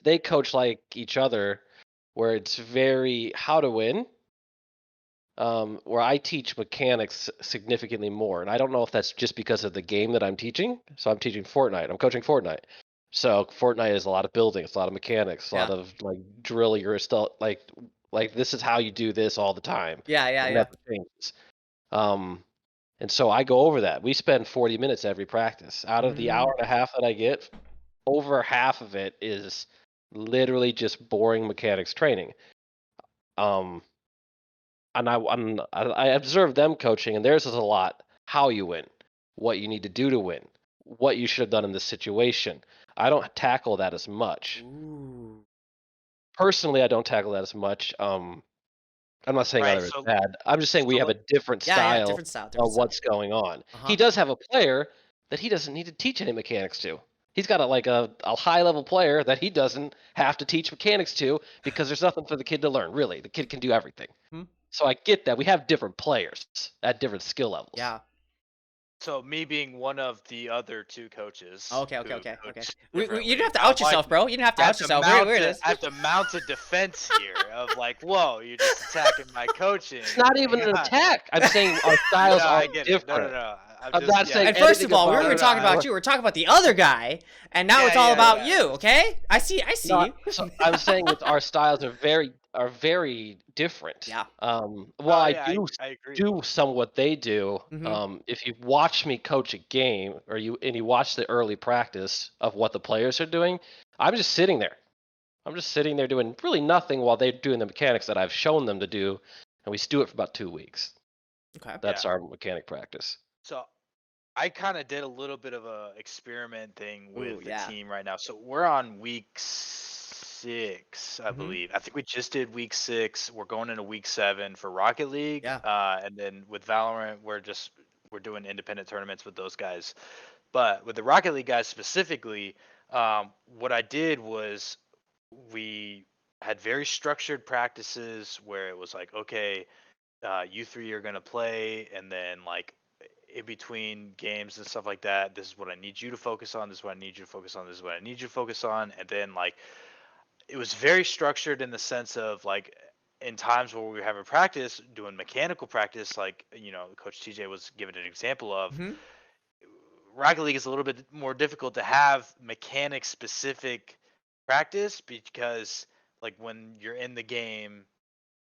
They coach like each other, where it's very how to win, where I teach mechanics significantly more, and I don't know if that's just because of the game that I'm teaching. So I'm teaching Fortnite. I'm coaching Fortnite. So Fortnite is a lot of building, it's a lot of mechanics, a lot Yeah. of like drilling your stuff. Like this is how you do this all the time. Yeah, yeah, It yeah. never changes. Um, and so I go over that. We spend 40 minutes every practice. Out of the hour and a half that I get, over half of it is literally just boring mechanics training. Um, and I observe them coaching, and theirs is a lot how you win, what you need to do to win, what you should have done in this situation. I don't tackle that as much. Ooh. Personally, I don't tackle that as much. I'm not saying Right. either is bad. I'm just saying we have a different Yeah, yeah, style different style, of different style. what's going on. Uh-huh. He does have a player that he doesn't need to teach any mechanics to. He's got a high level player that he doesn't have to teach mechanics to because there's nothing for the kid to learn. Really, the kid can do everything. Hmm? So I get that we have different players at different skill levels. Yeah. So me being one of the other two coaches. Okay. who Okay. coach You differently, didn't have to I'm out yourself, like, bro. You didn't have to I out have to yourself. mount Weird a, is. I have to mount a defense here of like, whoa, you're just attacking my coaching. It's not even an attack. I'm saying our styles No, are I get it. different. No. I'm not saying And first anything of all, we about were it. talking about you. We're talking about the other guy, and now it's all about you. Okay? I see. No, you. so I'm saying that our styles are very different. Yeah. While I I agree. do some what they do, Mhm. if you watch me coach a game or you watch the early practice of what the players are doing, I'm just sitting there. I'm just sitting there doing really nothing while they're doing the mechanics that I've shown them to do, and we do it for about 2 weeks. Okay. That's our mechanic practice. So I kind of did a little bit of a experiment thing Ooh, with the yeah. team right now. So we're on week 6, I Mhm. believe. I think we just did week 6. We're going into week 7 for Rocket League. Yeah. And then with Valorant, we're doing independent tournaments with those guys. But with the Rocket League guys specifically, what I did was we had very structured practices where it was like, okay, you three are gonna play, and then like in between games and stuff like that, this is what I need you to focus on. This is what I need you to focus on. This is what I need you to focus on. And then like it was very structured in the sense of like in times where we were having practice doing mechanical practice, like Coach TJ was giving an example of. Mhm. Rocket League is a little bit more difficult to have mechanic specific practice because like when you're in the game,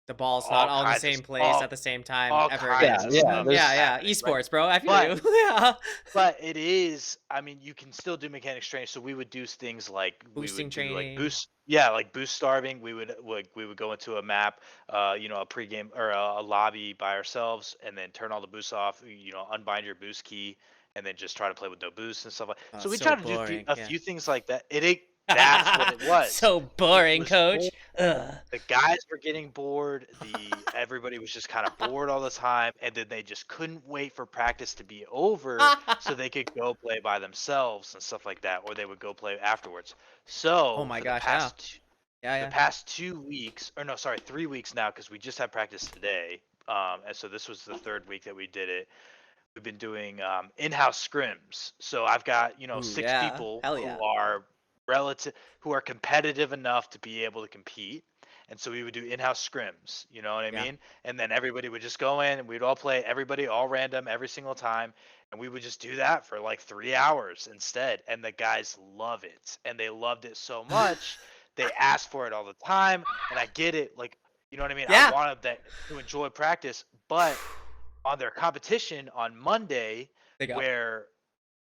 The ball's not all all in the kinds of same place at the same time all ever Yeah, again. kinds of yeah. stuff Mhm. is Yeah, yeah. happening, right? Esports, bro. I feel But you. Yeah. but it is, I mean, you can still do mechanics training. So we would do things like we Boosting would do like training. boost, yeah, like boost starving. We would go into a map, a pregame or a lobby by ourselves, and then turn all the boosts off. Unbind your boost key, and then just try to play with no boost and stuff like. Oh, So we so try to do boring. a Yeah. few things like that. It ain't. That's what it was. So It boring, was coach. Ugh. the guys were getting bored. Everybody was just kind of bored all the time, and then they just couldn't wait for practice to be over so they could go play by themselves and stuff like that, or they would go play afterwards. Oh So my for the gosh, yeah. past Yeah, the yeah. past 2 weeks, or no, sorry, 3 weeks now, because we just had practice today. And so this was the third week that we did it. We've been doing in-house scrims. So I've got Ooh, six yeah. people Hell who yeah. are who are competitive enough to be able to compete. And so we would do in-house scrims, you know what I Yeah. mean? And then everybody would just go in and we'd all play everybody all random every single time. And we would just do that for like 3 hours instead. And the guys love it. And they loved it so much, they ask for it all the time. And I get it. Like, you know what I mean? I Yeah. wanted them to enjoy practice. But on their competition on Monday, They go. where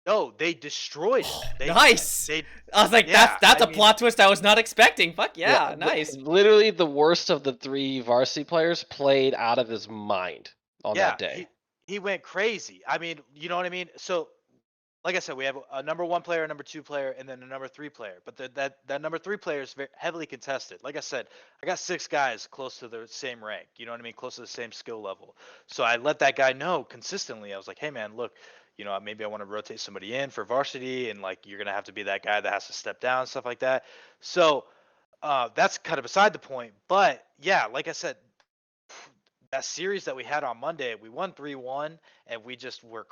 no, they destroyed it. Nice. They I was like, yeah, that's I a mean, plot twist I was not expecting. Fuck yeah, nice. Literally, the worst of the 3 varsity players played out of his mind on yeah, that day. he went crazy. I mean, you know what I mean? So like I said, we have a number 1 player, a number 2 player, and then a number 3 player. But that number 3 player is very heavily contested. Like I said, I got 6 guys close to the same rank. You know what I mean? Close to the same skill level. So I let that guy know consistently. I was like, hey man, look, maybe I want to rotate somebody in for varsity, and like you're gonna have to be that guy that has to step down, stuff like that. So that's kind of beside the point. But yeah, like I said, that series that we had on Monday, we won 3-1, and we just were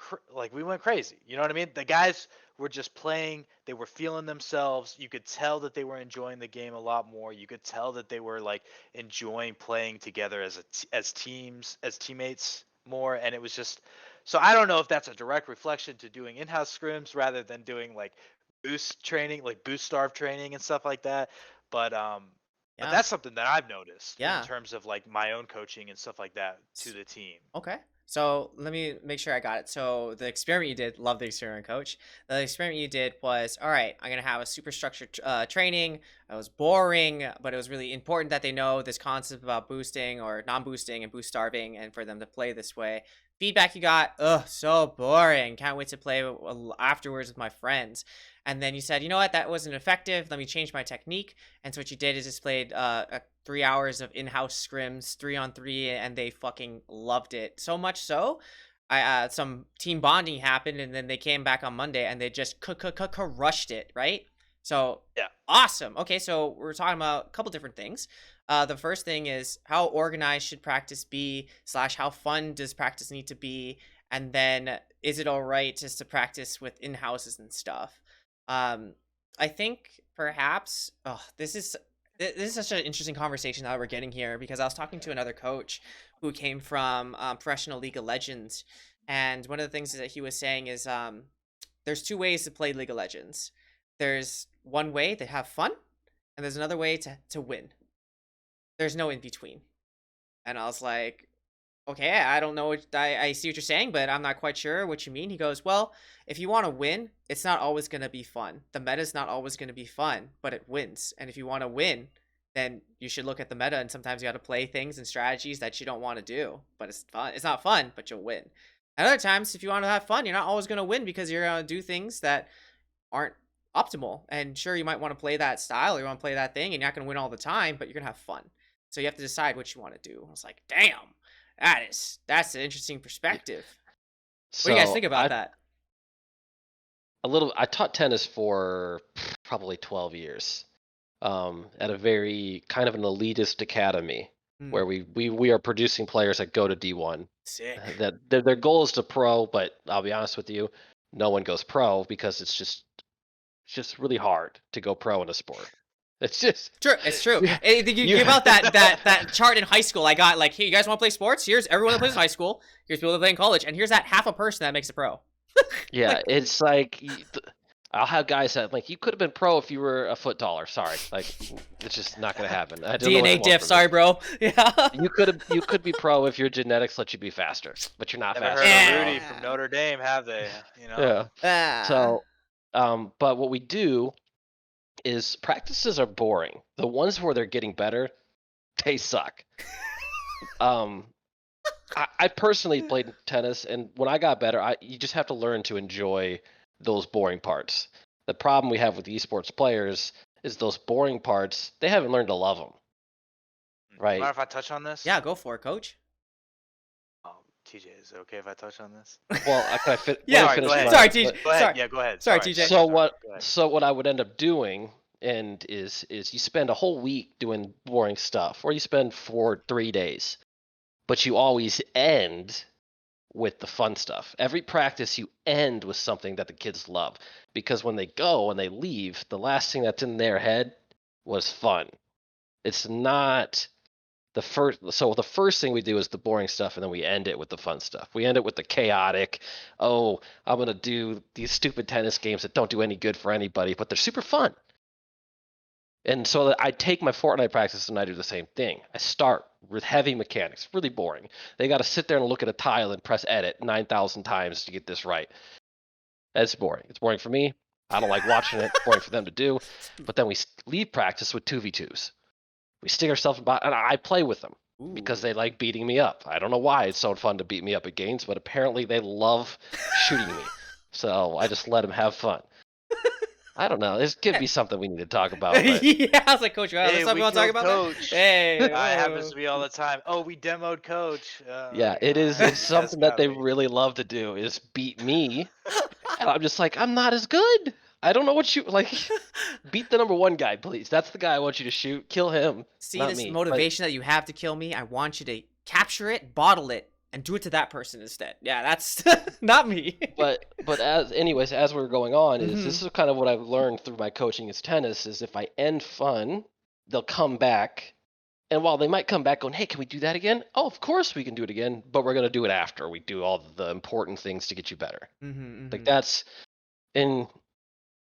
we went crazy. You know what I mean? The guys were just playing. They were feeling themselves. You could tell that they were enjoying the game a lot more. You could tell that they were like enjoying playing together as teams, as teammates more. And it was just so I don't know if that's a direct reflection to doing in-house scrims rather than doing like boost training, like boost starve training and stuff like that. But Yeah. that's something that I've noticed Yeah. in terms of like my own coaching and stuff like that to the team. Okay. So let me make sure I got it. So the experiment you did, love the experiment, coach. The experiment you did was, all right, I'm going to have a super structured training. It was boring, but it was really important that they know this concept about boosting or non-boosting and boost starving and for them to play this way. Feedback you got, so boring. Can't wait to play afterwards with my friends. And then you said, you know what, that wasn't effective. Let me change my technique. And so what you did is just played 3 hours of in-house scrims, 3-on-3, and they fucking loved it. So much so, some team bonding happened, and then they came back on Monday, and they just crushed it, right? So, yeah, awesome. Okay, so we're talking about a couple different things. The first thing is how organized should practice be / how fun does practice need to be? And then is it all right just to practice with in-houses and stuff? I think perhaps this is such an interesting conversation that we're getting here because I was talking to another coach who came from professional League of Legends, and one of the things that he was saying is there's two ways to play League of Legends. There's one way to have fun, and there's another way to win. There's no in between. And I was like, okay, I don't know. I see what you're saying, but I'm not quite sure what you mean. He goes, well, if you want to win, it's not always going to be fun. The meta's not always going to be fun, but it wins. And if you want to win, then you should look at the meta. And sometimes you got to play things and strategies that you don't want to do, but it's fun. It's not fun, but you'll win. And other times, if you want to have fun, you're not always going to win because you're going to do things that aren't optimal. And sure, you might want to play that style or you want to play that thing and you're not going to win all the time, but you're going to have fun. So you have to decide what you want to do. I was like, damn. That's an interesting perspective. What do you guys think about that? I taught tennis for probably 12 years at a very kind of an elitist academy where we are producing players that go to D1. Sick. That their goal is to pro, but I'll be honest with you, no one goes pro because it's just really hard to go pro in a sport. It's just true. It's true. You give out that chart in high school. I got like, hey, you guys want to play sports? Here's everyone that plays in high school. Here's people that play in college, and here's that half a person that makes a pro. Yeah, it's like I'll have guys that like you could have been pro if you were a foot taller. Sorry, like it's just not gonna happen. DNA diff. Sorry, bro. Yeah. You could be pro if your genetics let you be faster, but you're not Never faster. Heard of Rudy from Notre Dame, have they? You know. Yeah. So, but what we do is practices are boring. The ones where they're getting better, they suck. I personally played tennis, and when I got better, you just have to learn to enjoy those boring parts. The problem we have with esports players is those boring parts, they haven't learned to love them. Right? Mind if I touch on this? Yeah, go for it, coach. TJ, is it okay if I touch on this? Well, I fit. Yeah, finish sorry, TJ. Go ahead. Sorry. Yeah, go ahead. Sorry, TJ. So what I would end up doing is you spend a whole week doing boring stuff, or you spend 3 days, but you always end with the fun stuff. Every practice you end with something that the kids love, because when they go and they leave, the last thing that's in their head was fun. It's not the first. So the first thing we do is the boring stuff, and then we end it with the fun stuff. We end it with the chaotic. Oh, I'm gonna do these stupid tennis games that don't do any good for anybody, but they're super fun. And so I take my Fortnite practice and I do the same thing. I start with heavy mechanics, really boring. They got to sit there and look at a tile and press edit 9,000 times to get this right. That's boring. It's boring for me. I don't like watching it. It's boring for them to do. But then we leave practice with 2v2s. We stick ourselves in, and I play with them because they like beating me up. I don't know why it's so fun to beat me up at games, but apparently they love shooting me. So I just let them have fun. I don't know. This could be something we need to talk about. But... yeah, I was like, Coach, hey, something we want to talk about? Coach. Hey, it happens to me all the time. Oh, we demoed Coach. Yeah, it is. It's something that they really love to do is beat me, and I'm just like, I'm not as good. I don't know what you like. Beat the number 1 guy, please. That's the guy I want you to shoot. Kill him, See not this me. But motivation that you have to kill me? I want you to capture it, bottle it, and do it to that person instead. Yeah, that's not me. but as we're going on, is Mhm. this is kind of what I've learned through my coaching as tennis is if I end fun, they'll come back. And while they might come back going, hey, can we do that again? Oh, of course we can do it again, but we're gonna do it after we do all the important things to get you better. Mhm. Like Mhm. that's and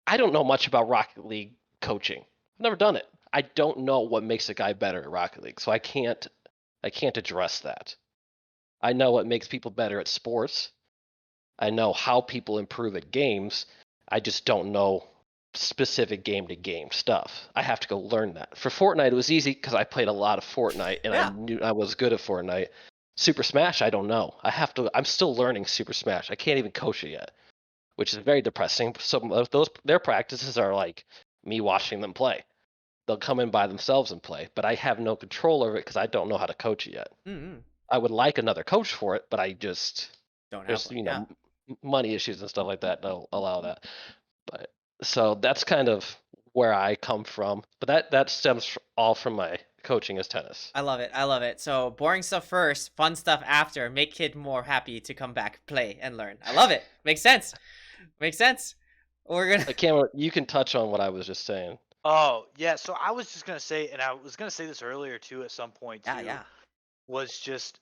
I don't know much about Rocket League coaching. I've never done it. I don't know what makes a guy better at Rocket League, so I can't address that. I know what makes people better at sports. I know how people improve at games. I just don't know specific game to game stuff. I have to go learn that. For Fortnite, it was easy because I played a lot of Fortnite and I Yeah. knew I was good at Fortnite. Super Smash, I don't know. I'm still learning Super Smash. I can't even coach it yet, which is very depressing. Some of their practices are like me watching them play. They'll come in by themselves and play, but I have no control over it because I don't know how to coach it yet. Mhm. I would like another coach for it, but Don't have there's one. Yeah. money issues and stuff like that don't allow that. But so that's kind of where I come from. But that stems all from my coaching as tennis. I love it. I love it. So boring stuff first, fun stuff after. Make kid more happy to come back, play, and learn. I love it. Makes sense. Makes sense. We're gonna. Like Cameron, you can touch on what I was just saying. Oh, yeah. So I was just gonna say, and I was gonna say this earlier too, at some point Yeah. too, Yeah. was just,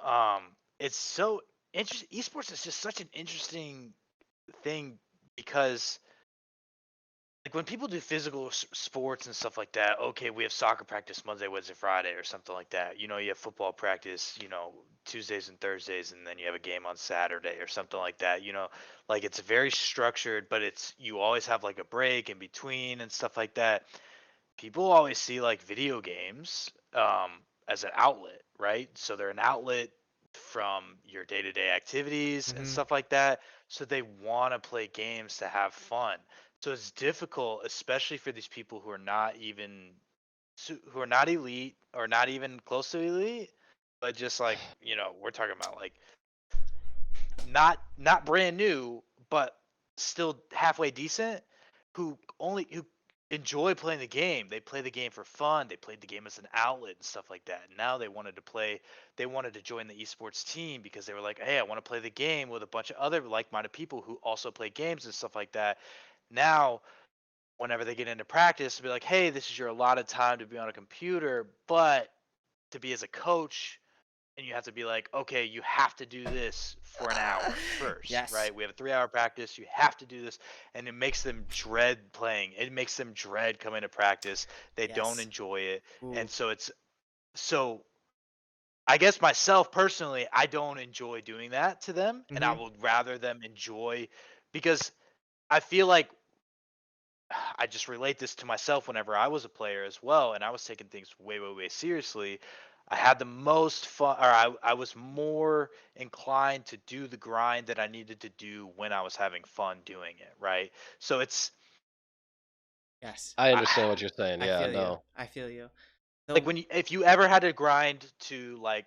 um, it's so interesting. Esports is just such an interesting thing because, like, when people do physical sports and stuff like that, okay, we have soccer practice Monday, Wednesday, Friday, or something like that. You have football practice, Tuesdays and Thursdays, and then you have a game on Saturday or something like that. Like it's very structured, but you always have like a break in between and stuff like that. People always see like video games as an outlet, right? So they're an outlet from your day-to-day activities and Mhm. stuff like that. So they want to play games to have fun. So it's difficult, especially for these people who are not even who are not elite or not even close to elite, but just like we're talking about like not brand new, but still halfway decent, who enjoy playing the game. They play the game for fun. They played the game as an outlet and stuff like that. And now they wanted to join the esports team because they were like, hey, I want to play the game with a bunch of other like-minded people who also play games and stuff like that. Now, whenever they get into practice, to be like, hey, this is your allotted time to be on a computer, but to be as a coach, and you have to be like, okay, you have to do this for an hour first, Yes. right? We have a 3-hour practice. You have to do this. And it makes them dread playing. It makes them dread coming to practice. They don't Yes. enjoy it. And Ooh. so I guess myself personally, I don't enjoy doing that to them. And I Mhm. would rather them enjoy because I feel like I just relate this to myself whenever I was a player as well, and I was taking things way, way, way seriously. I had the most fun, or I was more inclined to do the grind that I needed to do when I was having fun doing it, right? So Yes. I I, understand what you're saying. I Yeah, feel you. no. I feel you. like The if you ever had to grind to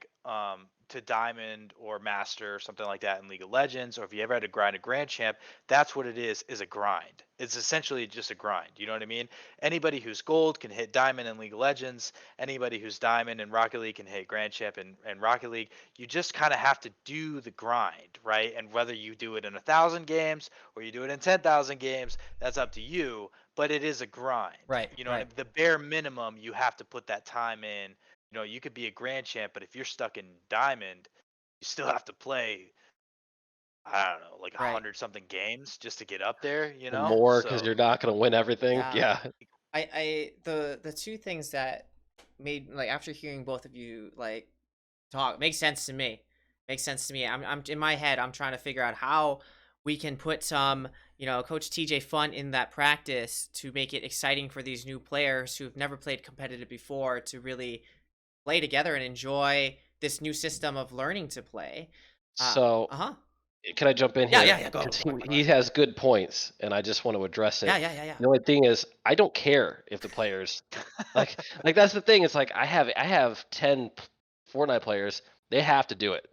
to diamond or master or something like that in League of Legends, or if you ever had to grind a grand champ, that's what it is a grind. It's essentially just a grind. You know what I mean? Anybody who's gold can hit diamond in League of Legends. Anybody who's diamond in Rocket League can hit grand champ in Rocket League. You just kind of have to do the grind, right? And whether you do it in 1,000 games or you do it in 10,000 games, that's up to you, but it is a grind. right. Right. The bare minimum, you have to put that time in. You could be a grand champ, but if you're stuck in diamond, you still have to play, I don't know, like a Right. hundred something games just to get up there, you Or know? more because So you're not gonna win everything. Yeah. Yeah. The two things that made, like, after hearing both of you like talk, makes sense to me. Makes sense to me. I'm in my head. I'm trying to figure out how we can put some, Coach TJ fun in that practice to make it exciting for these new players who've never played competitive before to really play together and enjoy this new system of learning to play. So Uh-huh. can I jump in Yeah, here? yeah, yeah. Go, Because go, go, he has good points, and I just want to address yeah, it. yeah, yeah, yeah. The only thing is, I don't care if the players like that's the thing. It's like I have 10 Fortnite players. They have to do it.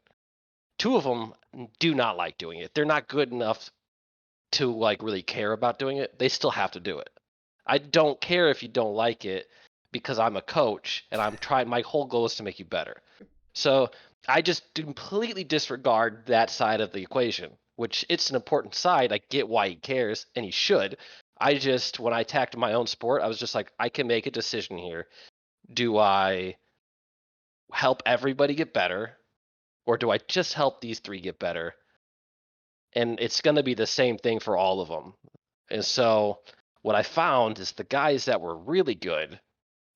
2 of them do not like doing it. They're not good enough to like really care about doing it, they still have to do it. I don't care if you don't like it because I'm a coach and I'm trying. My whole goal is to make you better. So I just completely disregard that side of the equation, which it's an important side. I get why he cares and he should. I just, when I attacked my own sport, I was just like, I can make a decision here. Do I help everybody get better, or do I just help these 3 get better? And it's going to be the same thing for all of them. And so what I found is the guys that were really good,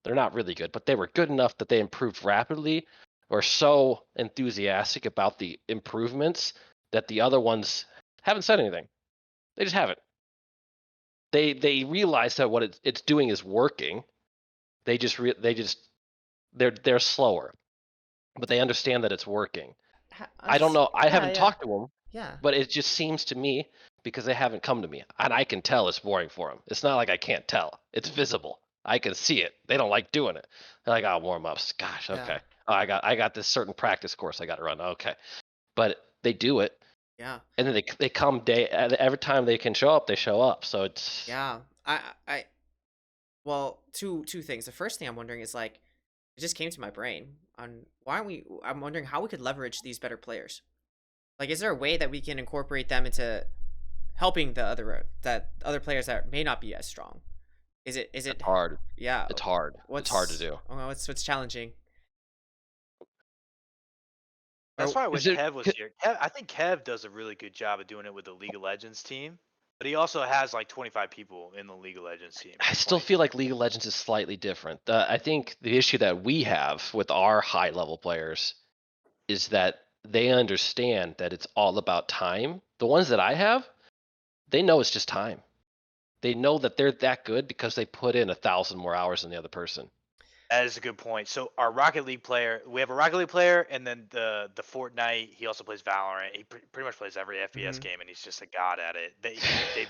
they're not really good, but they were good enough that they improved rapidly, or so enthusiastic about the improvements that the other ones haven't said anything. They just haven't. They realize that what it's doing is working. They're slower, but they understand that it's working. I don't know. I haven't talked to them, Yeah. but it just seems to me, because they haven't come to me, and I can tell it's boring for them. It's not like I can't tell. It's visible. I can see it. They don't like doing it. They're like, oh, warm ups. Gosh, okay. Yeah. Oh, I got this certain practice course I got to run. Okay, but they do it, Yeah. and then they come every time they can show up, they show up. So it's Yeah. Well, two things. The first thing I'm wondering is like, it just came to my brain on why aren't we? I'm wondering how we could leverage these better players. Like, is there a way that we can incorporate them into helping the other players that may not be as strong? Is it hard. Yeah. It's hard. It's hard to do. What's challenging? That's why when Is it- Kev was here, I think Kev does a really good job of doing it with the League of Legends team. But he also has like 25 people in the League of Legends team. I still feel like League of Legends is slightly different. I think the issue that we have with our high level players is that they understand that it's all about time. The ones that I have, they know it's just time. They know that they're that good because they put in 1,000 more hours than the other person. That is a good point. So our Rocket League player, we have a Rocket League player, and then the Fortnite. He also plays Valorant. He pretty much plays every FPS game, and he's just a god at it. They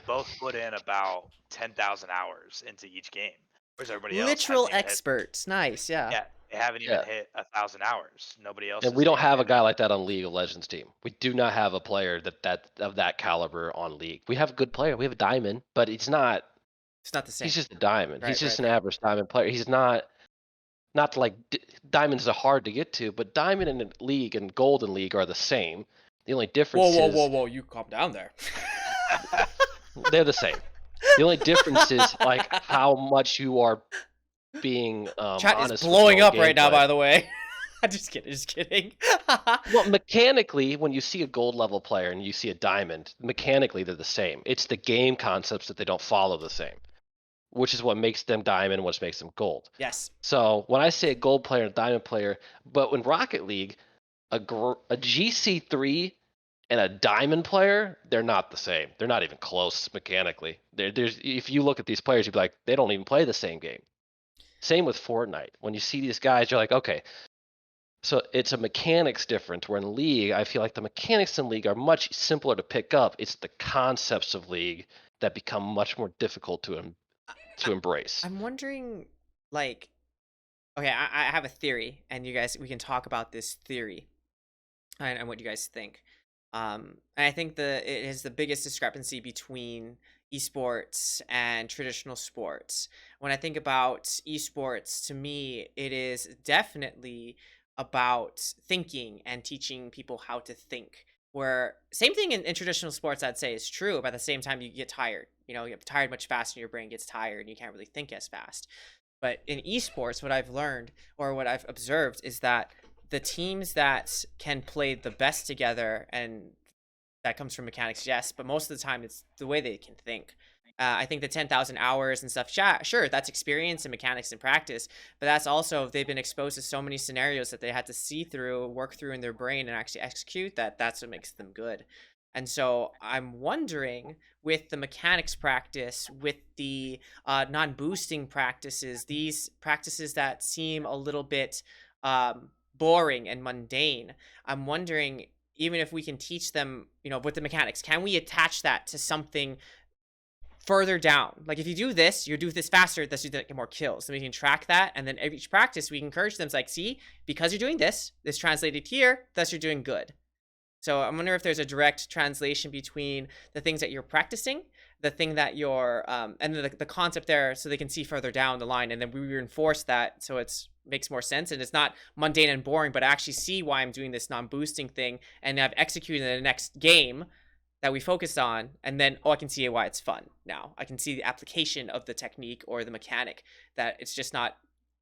both put in about 10,000 hours into each game, whereas everybody else Literal hasn't even experts. Nice. Yeah. Yeah, they haven't even hit 1,000 hours. Nobody else. And we don't have a guy like that on League of Legends team. We do not have a player that of that caliber on League. We have a good player. We have a diamond, but it's not the same. He's just a diamond. He's Right, just an average diamond player. He's not like diamonds are hard to get to, but diamond and League and golden League are the same. The only difference is Whoa! You calm down there. they're the same. The only difference is like how much you are being Chat honest is blowing with up right now, gameplay. by the way. I'm just kidding. Well, mechanically, when you see a gold level player and you see a diamond, mechanically they're the same. It's the game concepts that they don't follow the same, which is what makes them diamond and what makes them gold. Yes. So when I say a gold player and a diamond player, but when Rocket League, a GC3 and a diamond player, they're not the same. They're not even close mechanically. There's if you look at these players, you'd be like, they don't even play the same game. Same with Fortnite. When you see these guys, you're like, okay. So it's a mechanics difference. Where in League, I feel like the mechanics in League are much simpler to pick up. It's the concepts of League that become much more difficult to embrace. I'm wondering, like, okay, I have a theory, and we can talk about this theory and what you guys think. And I think it is the biggest discrepancy between esports and traditional sports. When I think about esports, to me, it is definitely about thinking and teaching people how to think. Where same thing in traditional sports, I'd say is true, but at the same time, you get tired. You get tired much faster, and your brain gets tired, and you can't really think as fast. But in esports, what I've learned or what I've observed is that the teams that can play the best together, and that comes from mechanics, yes, but most of the time it's the way they can think. I think the 10,000 hours and stuff, sure, that's experience and mechanics and practice, but that's also they've been exposed to so many scenarios that they had to see through, work through in their brain, and actually execute. That's what makes them good. And so I'm wondering, with the mechanics practice, with the non-boosting practices, these practices that seem a little bit boring and mundane, I'm wondering, even if we can teach them, with the mechanics, can we attach that to something further down? Like, if you do this faster, that's you get more kills. So we can track that, and then every practice we encourage them. It's like, see, because you're doing this translated here, thus you're doing good. So I wonder if there's a direct translation between the things that you're practicing, the thing that you're, and the concept there, so they can see further down the line, and then we reinforce that so it's makes more sense and it's not mundane and boring, but I actually see why I'm doing this non-boosting thing, and I've executed in the next game that we focused on, and then I can see why it's fun now. I can see the application of the technique or the mechanic, that it's just not.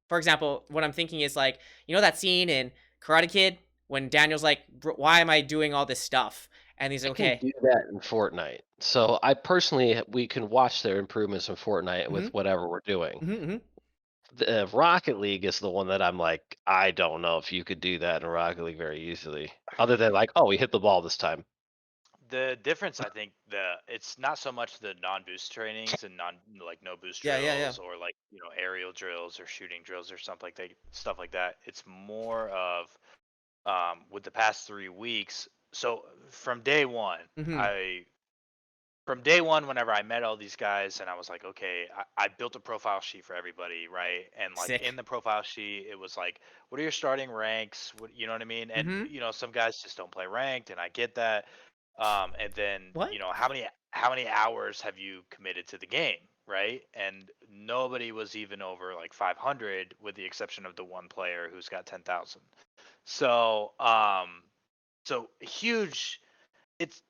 For example, what I'm thinking is like, that scene in Karate Kid when Daniel's like, why am I doing all this stuff? And he's like, Can okay. do that in Fortnite. So I personally, we can watch their improvements in Fortnite with whatever we're doing. Mm-hmm. The Rocket League is the one that I'm like, I don't know if you could do that in Rocket League very easily. Other than like, oh, we hit the ball this time. The difference, I think, it's not so much the non-boost trainings and no boost Yeah, yeah, drills or like aerial drills or shooting drills or stuff like that. It's more of with the past 3 weeks. So from day one, Mm-hmm. whenever I met all these guys and I was like, okay, I built a profile sheet for everybody, right? And like Sick. in the profile sheet, it was like, what are your starting ranks? What, you know what I mean? And Mm-hmm. some guys just don't play ranked, and I get that. And then What? how many hours have you committed to the game, right? And nobody was even over like 500, with the exception of the one player who's got 10,000. So so huge. It's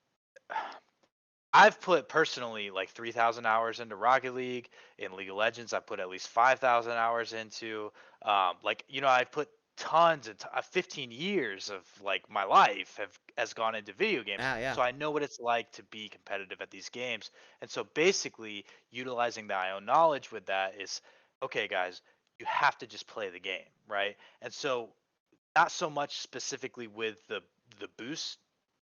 I've put personally like 3,000 hours into Rocket League. In League of Legends, I put at least 5,000 hours into. I've put tons and 15 years of like my life has gone into video games. Yeah, yeah. So I know what it's like to be competitive at these games. And so basically, utilizing the IO knowledge with that is, okay, guys, you have to just play the game, right? And so not so much specifically with the boost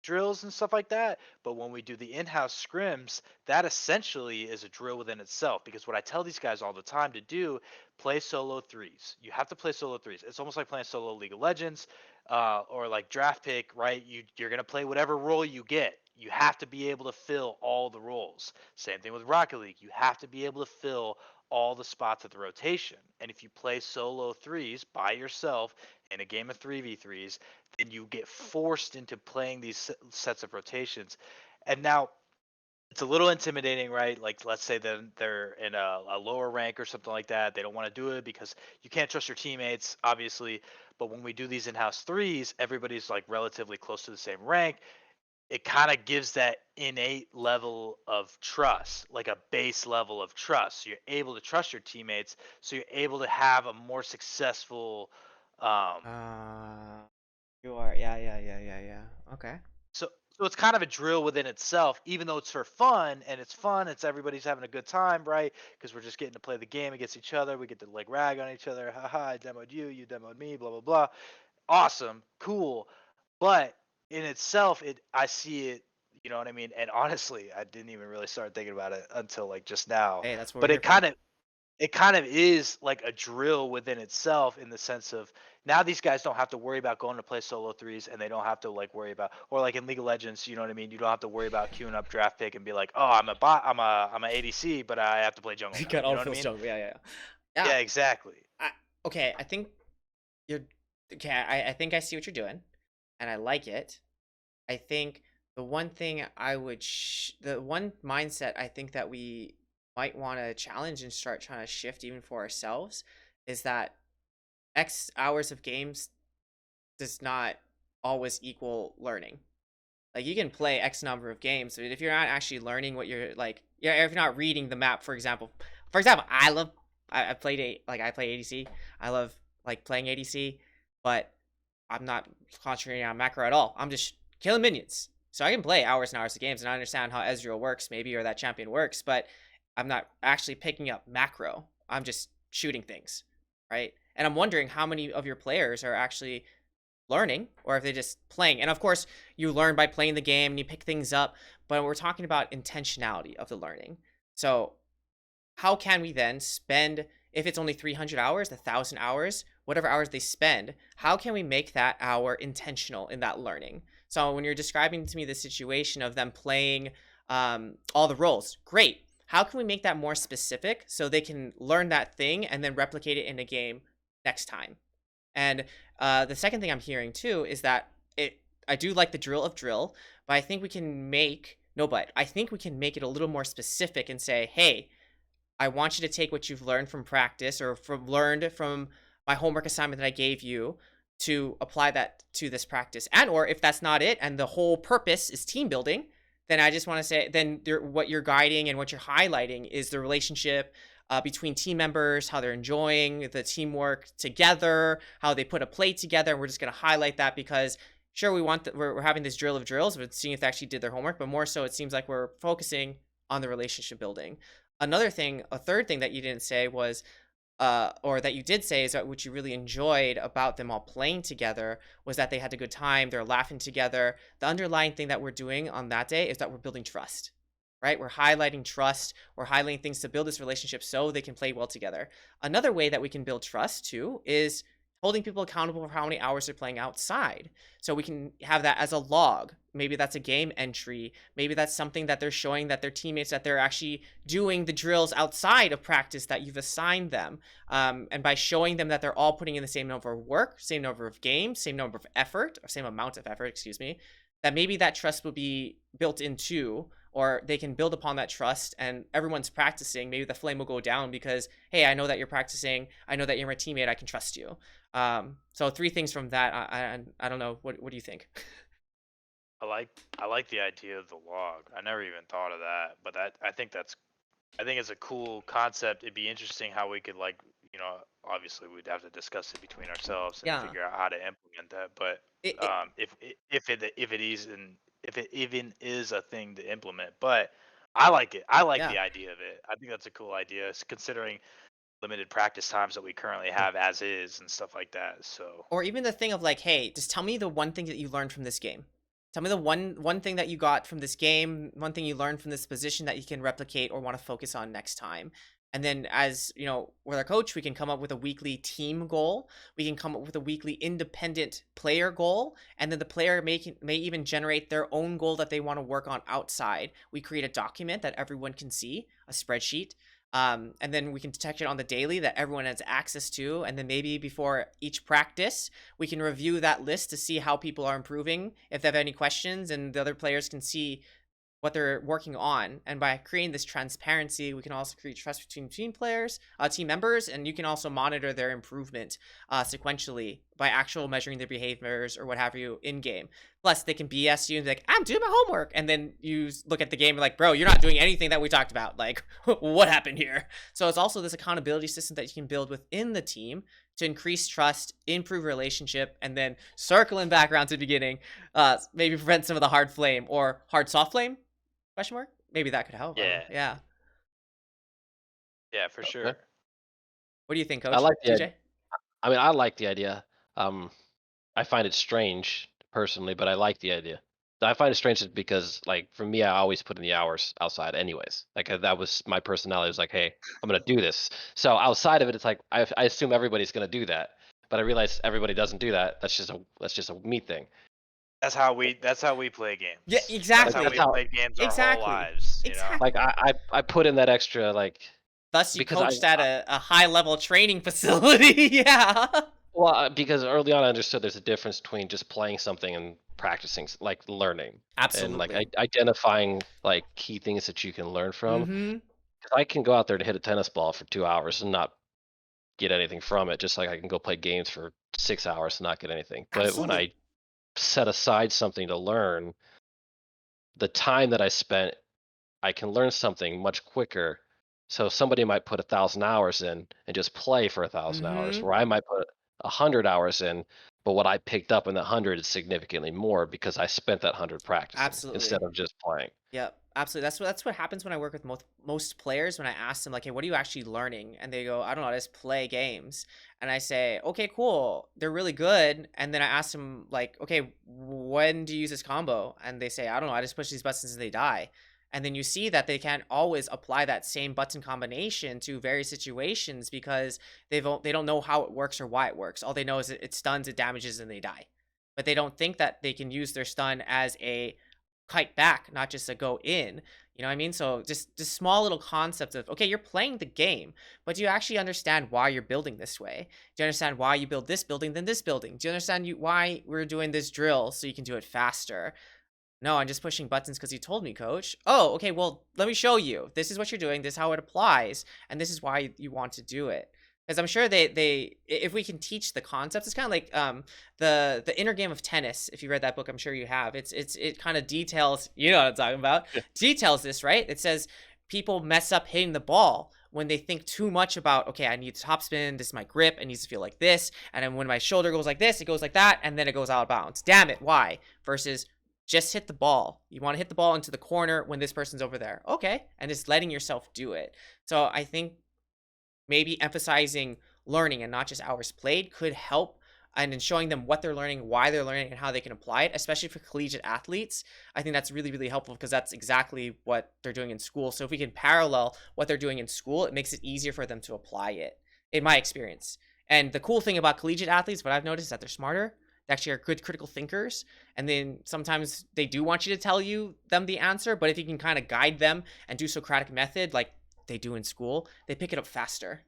drills and stuff like that, but when we do the in-house scrims, that essentially is a drill within itself, because what I tell these guys all the time to do, play solo threes. You have to play solo threes. It's almost like playing solo League of Legends, or like draft pick, right? You're going to play whatever role you get. You have to be able to fill all the roles. Same thing with Rocket League. You have to be able to fill all the spots at the rotation. And if you play solo threes by yourself in a game of 3v3s, then you get forced into playing these sets of rotations. And now it's a little intimidating, right? Like, let's say that they're in a lower rank or something like that. They don't want to do it because you can't trust your teammates, obviously. But when we do these in-house threes, everybody's like relatively close to the same rank. It kind of gives that innate level of trust, like a base level of trust. So you're able to trust your teammates, so you're able to have a more successful. Um, You are. Yeah, yeah, yeah, yeah, yeah. Okay. so it's kind of a drill within itself, even though it's for fun, and it's fun. It's everybody's having a good time, right? Because we're just getting to play the game against each other. We get to like rag on each other. Haha, I demoed you, you demoed me, blah blah blah. Awesome, cool. But in itself, I see it. You know what I mean? And honestly, I didn't even really start thinking about it until like just now. Hey, that's what we're But here for. it kind of is like a drill within itself, in the sense of, now these guys don't have to worry about going to play solo threes, and they don't have to like worry about, or like in League of Legends, you know what I mean? You don't have to worry about queuing up draft pick and be like, oh, I'm a bot, I'm a ADC, but I have to play jungle You now. got You all know what I feels mean? jungle. Yeah, yeah, yeah. Yeah. Yeah, exactly. Okay. I think you're. Okay. I think I see what you're doing, and I like it. I think the one thing the one mindset I think that we might want to challenge and start trying to shift even for ourselves is that X hours of games does not always equal learning. Like, you can play X number of games, but if you're not actually learning what you're like, yeah, if you're not reading the map, for example, I played I play ADC. I love like playing ADC, but I'm not concentrating on macro at all. I'm just killing minions. So I can play hours and hours of games, and I understand how Ezreal works, maybe, or that champion works, but I'm not actually picking up macro. I'm just shooting things, right? And I'm wondering how many of your players are actually learning, or if they're just playing. And of course, you learn by playing the game and you pick things up, but we're talking about intentionality of the learning. So how can we then spend, if it's only 300 hours, 1,000 hours, whatever hours they spend, how can we make that hour intentional in that learning? So when you're describing to me the situation of them playing all the roles, great. How can we make that more specific so they can learn that thing and then replicate it in a game next time? And the second thing I'm hearing too is that I do like the drill of drill, but I think we can make I think we can make it a little more specific and say, hey, I want you to take what you've learned from practice or learned from my homework assignment that I gave you to apply that to this practice. And or if that's not it and the whole purpose is team building, then I just want to say then what you're guiding and what you're highlighting is the relationship between team members, how they're enjoying the teamwork together, how they put a play together. And we're just going to highlight that because sure, we're having this drill of drills, but seeing if they actually did their homework, but more so it seems like we're focusing on the relationship building. A third thing that you didn't say was, or that you did say is that what you really enjoyed about them all playing together was that they had a good time, they're laughing together. The underlying thing that we're doing on that day is that we're building trust, right? We're highlighting trust, we're highlighting things to build this relationship so they can play well together. Another way that we can build trust too is holding people accountable for how many hours they're playing outside. So we can have that as a log. Maybe that's a game entry. Maybe that's something that they're showing that their teammates that they're actually doing the drills outside of practice that you've assigned them. And by showing them that they're all putting in the same number of work, same number of games, same number of effort, or same amount of effort, excuse me, that maybe that trust will be built into, or they can build upon that trust and everyone's practicing. Maybe the flame will go down because, hey, I know that you're practicing. I know that you're my teammate. I can trust you. So 3 things from that. I don't know. What do you think? I like the idea of the log. I never even thought of that, but I think it's a cool concept. It'd be interesting how we could obviously we'd have to discuss it between ourselves and Yeah. figure out how to implement that. But if it even is a thing to implement, but I like it. I like the idea of it. I think that's a cool idea, considering limited practice times that we currently have as is and stuff like that. So, or even the thing of like, hey, just tell me the one thing that you learned from this game. Tell me the one thing that you got from this game, one thing you learned from this position that you can replicate or want to focus on next time. And then as, with our coach, we can come up with a weekly team goal. We can come up with a weekly independent player goal. And then the player may even generate their own goal that they want to work on outside. We create a document that everyone can see, a spreadsheet. And then we can detect it on the daily that everyone has access to. And then maybe before each practice, we can review that list to see how people are improving, if they have any questions, and the other players can see what they're working on. And by creating this transparency, we can also create trust between team members, and you can also monitor their improvement sequentially by actual measuring their behaviors or what have you in game. Plus, they can BS you and be like, I'm doing my homework. And then you look at the game and like, bro, you're not doing anything that we talked about. Like, what happened here? So it's also this accountability system that you can build within the team to increase trust, improve relationship, and then circling back around to the beginning, maybe prevent some of the hard flame or hard soft flame? Question mark? Maybe that could help. Yeah, for sure. Okay. What do you think, Coach? I like the TJ? I mean, I like the idea. I find it strange personally, but I like the idea. I find it strange because, like, for me, I always put in the hours outside, anyways. Like that was my personality. It was like, hey, I'm gonna do this. So outside of it, it's like I assume everybody's gonna do that, but I realize everybody doesn't do that. That's just a me thing. That's how we play games. Yeah, exactly. That's how we played games our whole lives. Exactly. Like I put in that extra, like. Thus, you coached at a high level training facility. Yeah. Well, because early on I understood there's a difference between just playing something and practicing, like learning. Absolutely. And like identifying like key things that you can learn from. Mm-hmm. Because I can go out there to hit a tennis ball for 2 hours and not get anything from it, just like I can go play games for 6 hours and not get anything. But Absolutely. when I set aside something to learn, the time that I spent, I can learn something much quicker. So somebody might put 1,000 hours in and just play for 1,000 hours, Mm-hmm. where I might put 100 hours in, but what I picked up in that 100 is significantly more because I spent that 100 practicing Absolutely. instead of just playing. Yep, absolutely. That's what happens when I work with most players. When I ask them like, "Hey, what are you actually learning?" and they go, "I don't know, I just play games." And I say, "Okay, cool. They're really good." And then I ask them like, "Okay, when do you use this combo?" And they say, "I don't know. I just push these buttons and they die." And then you see that they can't always apply that same button combination to various situations because they don't know how it works or why it works. All they know is it stuns, it damages, and they die. But they don't think that they can use their stun as a kite back, not just a go in. You know what I mean? So just small little concepts of, okay, you're playing the game, but do you actually understand why you're building this way? Do you understand why you build this building than this building? Do you understand why we're doing this drill so you can do it faster? No, I'm just pushing buttons because you told me, coach. Oh, okay, well, let me show you. This is what you're doing, this is how it applies, and this is why you want to do it. Because I'm sure if we can teach the concepts, it's kind of like the inner game of tennis. If you read that book, I'm sure you have. It kind of details, you know what I'm talking about. Yeah. Details this, right? It says people mess up hitting the ball when they think too much about, okay, I need topspin, this is my grip, it needs to feel like this, and then when my shoulder goes like this, it goes like that, and then it goes out of bounds. Damn it, why? Versus just hit the ball. You want to hit the ball into the corner when this person's over there. Okay. And just letting yourself do it. So I think maybe emphasizing learning and not just hours played could help, and in showing them what they're learning, why they're learning, and how they can apply it, especially for collegiate athletes. I think that's really, really helpful because that's exactly what they're doing in school. So if we can parallel what they're doing in school, it makes it easier for them to apply it, in my experience. And the cool thing about collegiate athletes, what I've noticed, is that they're smarter. They actually are good critical thinkers. And then sometimes they do want you to tell them the answer, but if you can kind of guide them and do Socratic method like they do in school, they pick it up faster.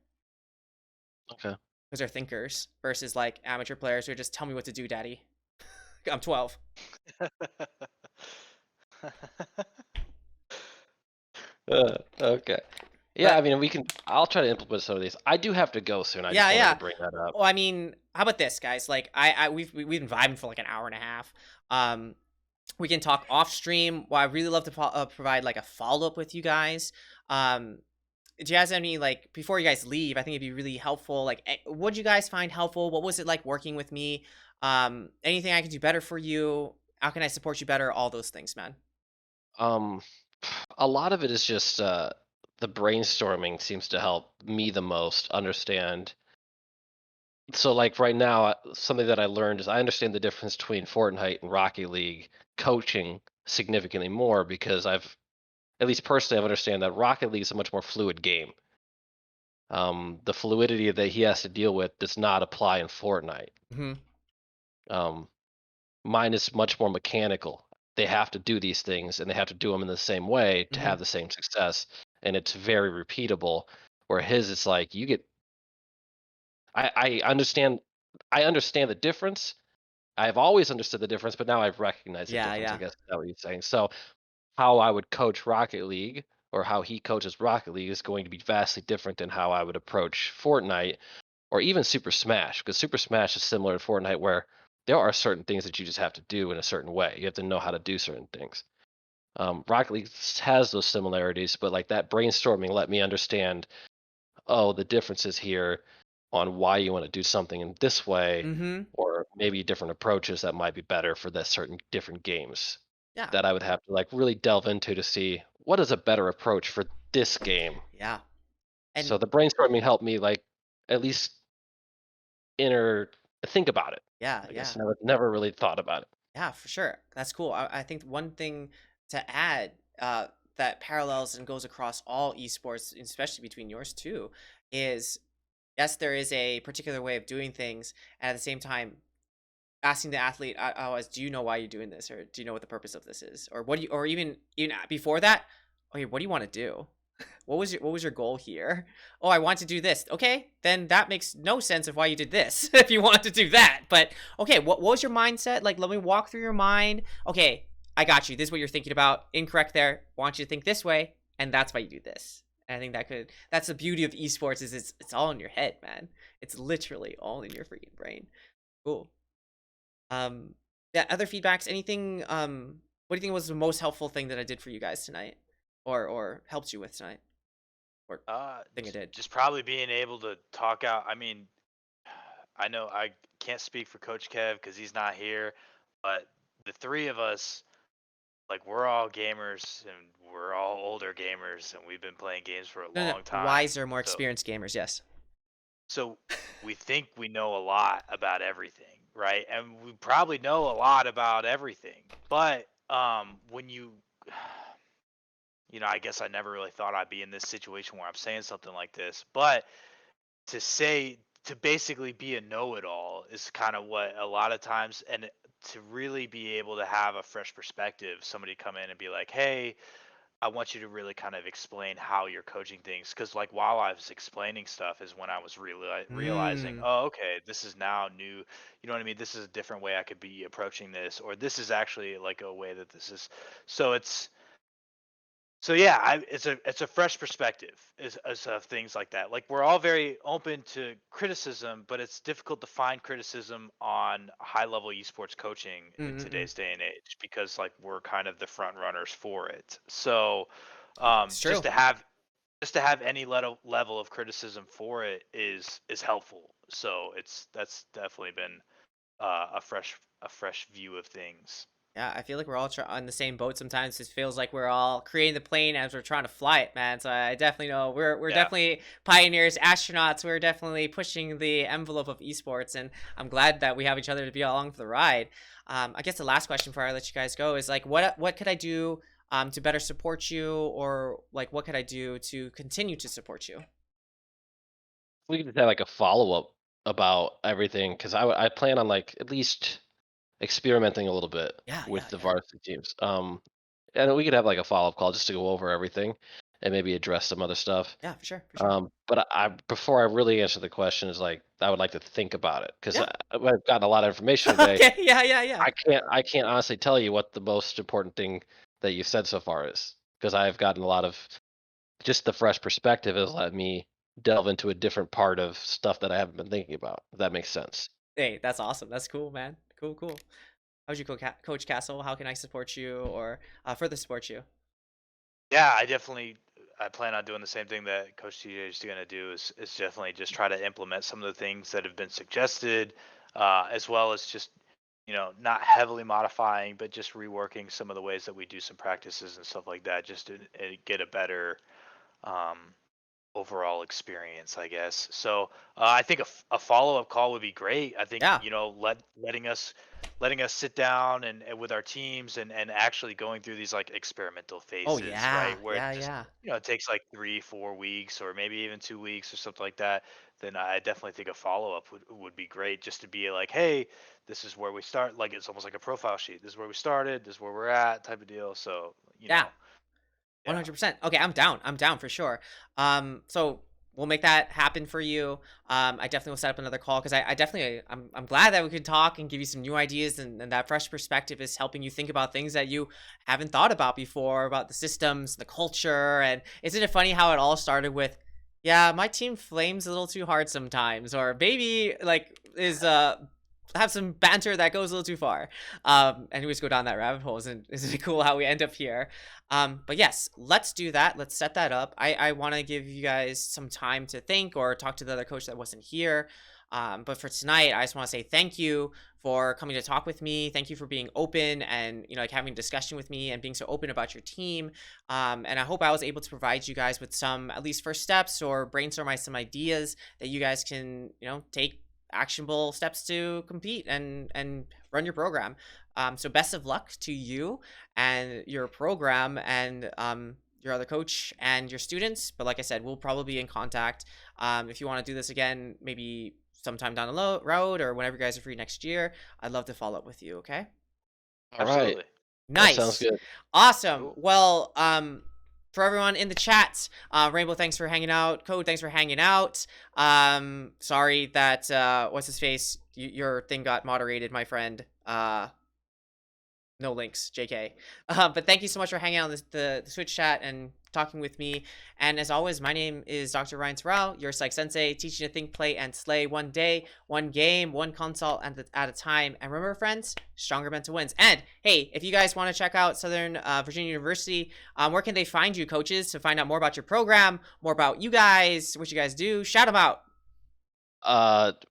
Okay. Because they're thinkers versus like amateur players who are just tell me what to do, daddy. I'm 12. Okay. Yeah, But I mean, I'll try to implement some of these. I do have to go soon. I just wanted to bring that up. Well, I mean, how about this, guys? Like, we've been vibing for like an hour and a half. We can talk off stream. Well, I really love to provide like a follow up with you guys. Do you guys have any, like, before you guys leave? I think it'd be really helpful. Like, what did you guys find helpful? What was it like working with me? Anything I can do better for you? How can I support you better? All those things, man. Um, a lot of it is just the brainstorming seems to help me the most understand. So, like right now, something that I learned is I understand the difference between Fortnite and Rocket League coaching significantly more because at least personally, I understand that Rocket League is a much more fluid game. The fluidity that he has to deal with does not apply in Fortnite. Mm-hmm. Um, Mine is much more mechanical. They have to do these things and they have to do them in the same way to Mm-hmm. have the same success, and it's very repeatable. Where his, it's like you get. I understand. I understand the difference. I've always understood the difference, but now I've recognized the Yeah, difference. I yeah. guess is that what you're saying. So how I would coach Rocket League or how he coaches Rocket League is going to be vastly different than how I would approach Fortnite or even Super Smash, because Super Smash is similar to Fortnite where there are certain things that you just have to do in a certain way. You have to know how to do certain things. Rocket League has those similarities, but like that brainstorming let me understand, oh, the differences here on why you want to do something in this way, Mm-hmm. or maybe different approaches that might be better for that certain different games Yeah. that I would have to like really delve into to see what is a better approach for this game. Yeah. And So the brainstorming helped me like at least inner think about it. yeah, I yeah. guess never really thought about it. Yeah, for sure. That's cool. I think one thing to add that parallels and goes across all esports, especially between yours too, is yes, there is a particular way of doing things, and at the same time, asking the athlete, always, do you know why you're doing this, or do you know what the purpose of this is, or what do you, or even before that, okay, what do you want to do? What was your goal here? Oh, I want to do this. Okay, then that makes no sense of why you did this if you want to do that. But okay, what was your mindset? Like, let me walk through your mind. Okay, I got you. This is what you're thinking about. Incorrect there. Want you to think this way, and that's why you do this. And I think that's the beauty of esports is it's all in your head, man. It's literally all in your freaking brain. Cool. Um, yeah, other feedbacks, anything, what do you think was the most helpful thing that I did for you guys tonight? Or helped you with tonight? Or thing I did. Just probably being able to talk out. I mean, I know I can't speak for Coach Kev because he's not here, but the three of us, like, we're all gamers and we're all older gamers and we've been playing games for a No, long time. wiser, more So, experienced gamers, yes. so we think we know a lot about everything, right? And we probably know a lot about everything. But when I guess I never really thought I'd be in this situation where I'm saying something like this, but to basically be a know-it-all is kind of what a lot of times, and to really be able to have a fresh perspective, somebody come in and be like, hey, I want you to really kind of explain how you're coaching things, because like while I was explaining stuff is when I was really realizing, Mm. oh, okay, this is now new. You know what I mean? This is a different way I could be approaching this, or this is actually like a way that this is. So it's so yeah, it's a fresh perspective is of things like that. Like we're all very open to criticism, but it's difficult to find criticism on high level esports coaching in Mm-mm-mm. today's day and age, because like we're kind of the front runners for it. So It's just true. to have any level of criticism for it is helpful. So that's definitely been a fresh view of things. Yeah, I feel like we're all on the same boat sometimes. It feels like we're all creating the plane as we're trying to fly it, man. So I definitely know we're Yeah. definitely pioneers, astronauts. We're definitely pushing the envelope of esports, and I'm glad that we have each other to be along for the ride. I guess the last question before I let you guys go is like, what could I do to better support you, or like what could I do to continue to support you? We could have like a follow up about everything, because I plan on like at least experimenting a little bit Yeah, yeah, with the yeah, varsity teams. And then we could have like a follow up call just to go over everything and maybe address some other stuff. yeah, for sure, for sure. But I before I really answer the question is like I would like to think about it, because Yeah. I've gotten a lot of information today. Okay. Yeah, yeah, yeah. I can't honestly tell you what the most important thing that you've said so far is, because I've gotten a lot of just the fresh perspective has let me delve into a different part of stuff that I haven't been thinking about. If that makes sense. Hey, that's awesome. That's cool, man. Cool, cool. How's you, Coach Castle? How can I support you or further support you? Yeah, I plan on doing the same thing that Coach TJ is going to do, is definitely just try to implement some of the things that have been suggested, as well as just not heavily modifying, but just reworking some of the ways that we do some practices and stuff like that, just to get a better um, overall experience, I guess. So I think a follow up call would be great. I think Yeah. letting us sit down and with our teams and actually going through these like experimental Oh phases, yeah, right? Where it yeah, just yeah. it takes like 3-4 weeks or maybe even 2 weeks or something like that. Then I definitely think a follow up would be great, just to be like, hey, this is where we start. Like it's almost like a profile sheet. This is where we started. This is where we're at, type of deal. So Yeah. yeah. 100%. Okay, I'm down. I'm down for sure. So we'll make that happen for you. I definitely will set up another call because I definitely I'm glad that we could talk and give you some new ideas, and that fresh perspective is helping you think about things that you haven't thought about before, about the systems, the culture. And isn't it funny how it all started with, yeah, my team flames a little too hard sometimes, or baby like is have some banter that goes a little too far. And we just go down that rabbit hole. Isn't it cool how we end up here? But yes, let's do that. Let's set that up. I want to give you guys some time to think or talk to the other coach that wasn't here. But for tonight, I just want to say thank you for coming to talk with me. Thank you for being open and like having a discussion with me and being so open about your team. And I hope I was able to provide you guys with some at least first steps or brainstorm some ideas that you guys can take actionable steps to compete and run your program. So best of luck to you and your program and your other coach and your students. But like I said, we'll probably be in contact. If you want to do this again, maybe sometime down the road or whenever you guys are free next year, I'd love to follow up with you. Okay. All right, Absolutely. that sounds Nice. good. Awesome. Cool. Well, for everyone in the chat, Rainbow, thanks for hanging out. Code, thanks for hanging out. Sorry that what's his face? Your thing got moderated, my friend. No links, JK. But thank you so much for hanging out on the Twitch chat and talking with me. And as always, my name is Dr. Ryan Terao, your PsychSensei, teaching you to think, play, and slay one day, one game, one console at a time. And remember, friends, stronger mental wins. And hey, if you guys want to check out Southern Virginia University, where can they find you, coaches, to find out more about your program, more about you guys, what you guys do? Shout them out.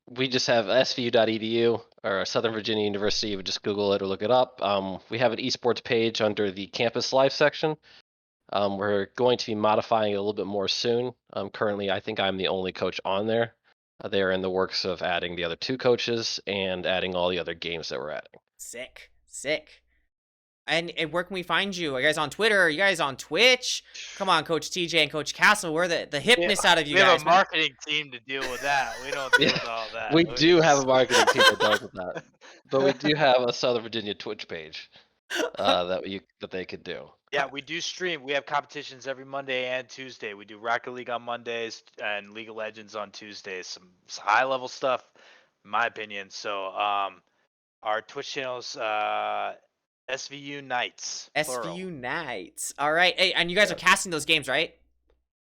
We just have svu.edu or Southern Virginia University. You would just Google it or look it up. We have an esports page under the campus life section. We're going to be modifying it a little bit more soon. Currently, I think I'm the only coach on there. They are in the works of adding the other 2 coaches and adding all the other games that we're adding. Sick, sick. And where can we find you? Are you guys on Twitter? Are you guys on Twitch? Come on, Coach TJ and Coach Cassell. We're the hipness out of you We guys. have a marketing team to deal with that. We don't deal with all that. We do have a marketing team that does with that. But we do have a Southern Virginia Twitch page that they could do. Yeah, we do stream. We have competitions every Monday and Tuesday. We do Rocket League on Mondays and League of Legends on Tuesdays. Some high level stuff, in my opinion. So our Twitch channel's SVU Nights. Plural. SVU Nights. All right. Hey, and you guys are casting those games, right?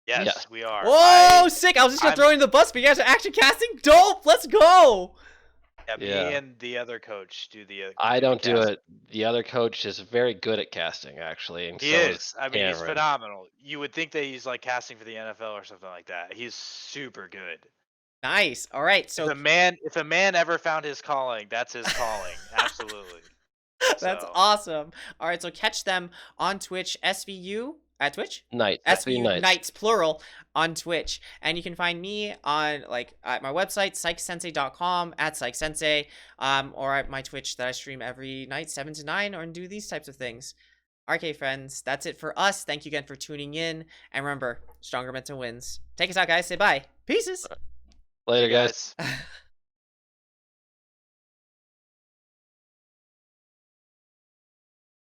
Yes, Yeah. we are. Whoa, sick! I was just gonna throw you in the bus, but you guys are actually casting. Dope. Let's go. Yeah, me Yeah. and the other coach do the. I don't do casting. it. The other coach is very good at casting, actually. And He so is. I mean, he's Cameryn. phenomenal. You would think that he's like casting for the NFL or something like that. He's super good. Nice. All right. So if a man ever found his calling, that's his calling. Absolutely. that's So. awesome. All right. So catch them on Twitch. SVU at Twitch. Night. SVU Nights plural on Twitch, and you can find me on at my website psychsensei.com at psychsensei, or at my Twitch that I stream every night 7 to 9 or do these types of things. Okay, friends, that's it for us. Thank you again for tuning in, and remember, stronger mental wins. Take us out, guys. Say bye. Pieces. Later, guys.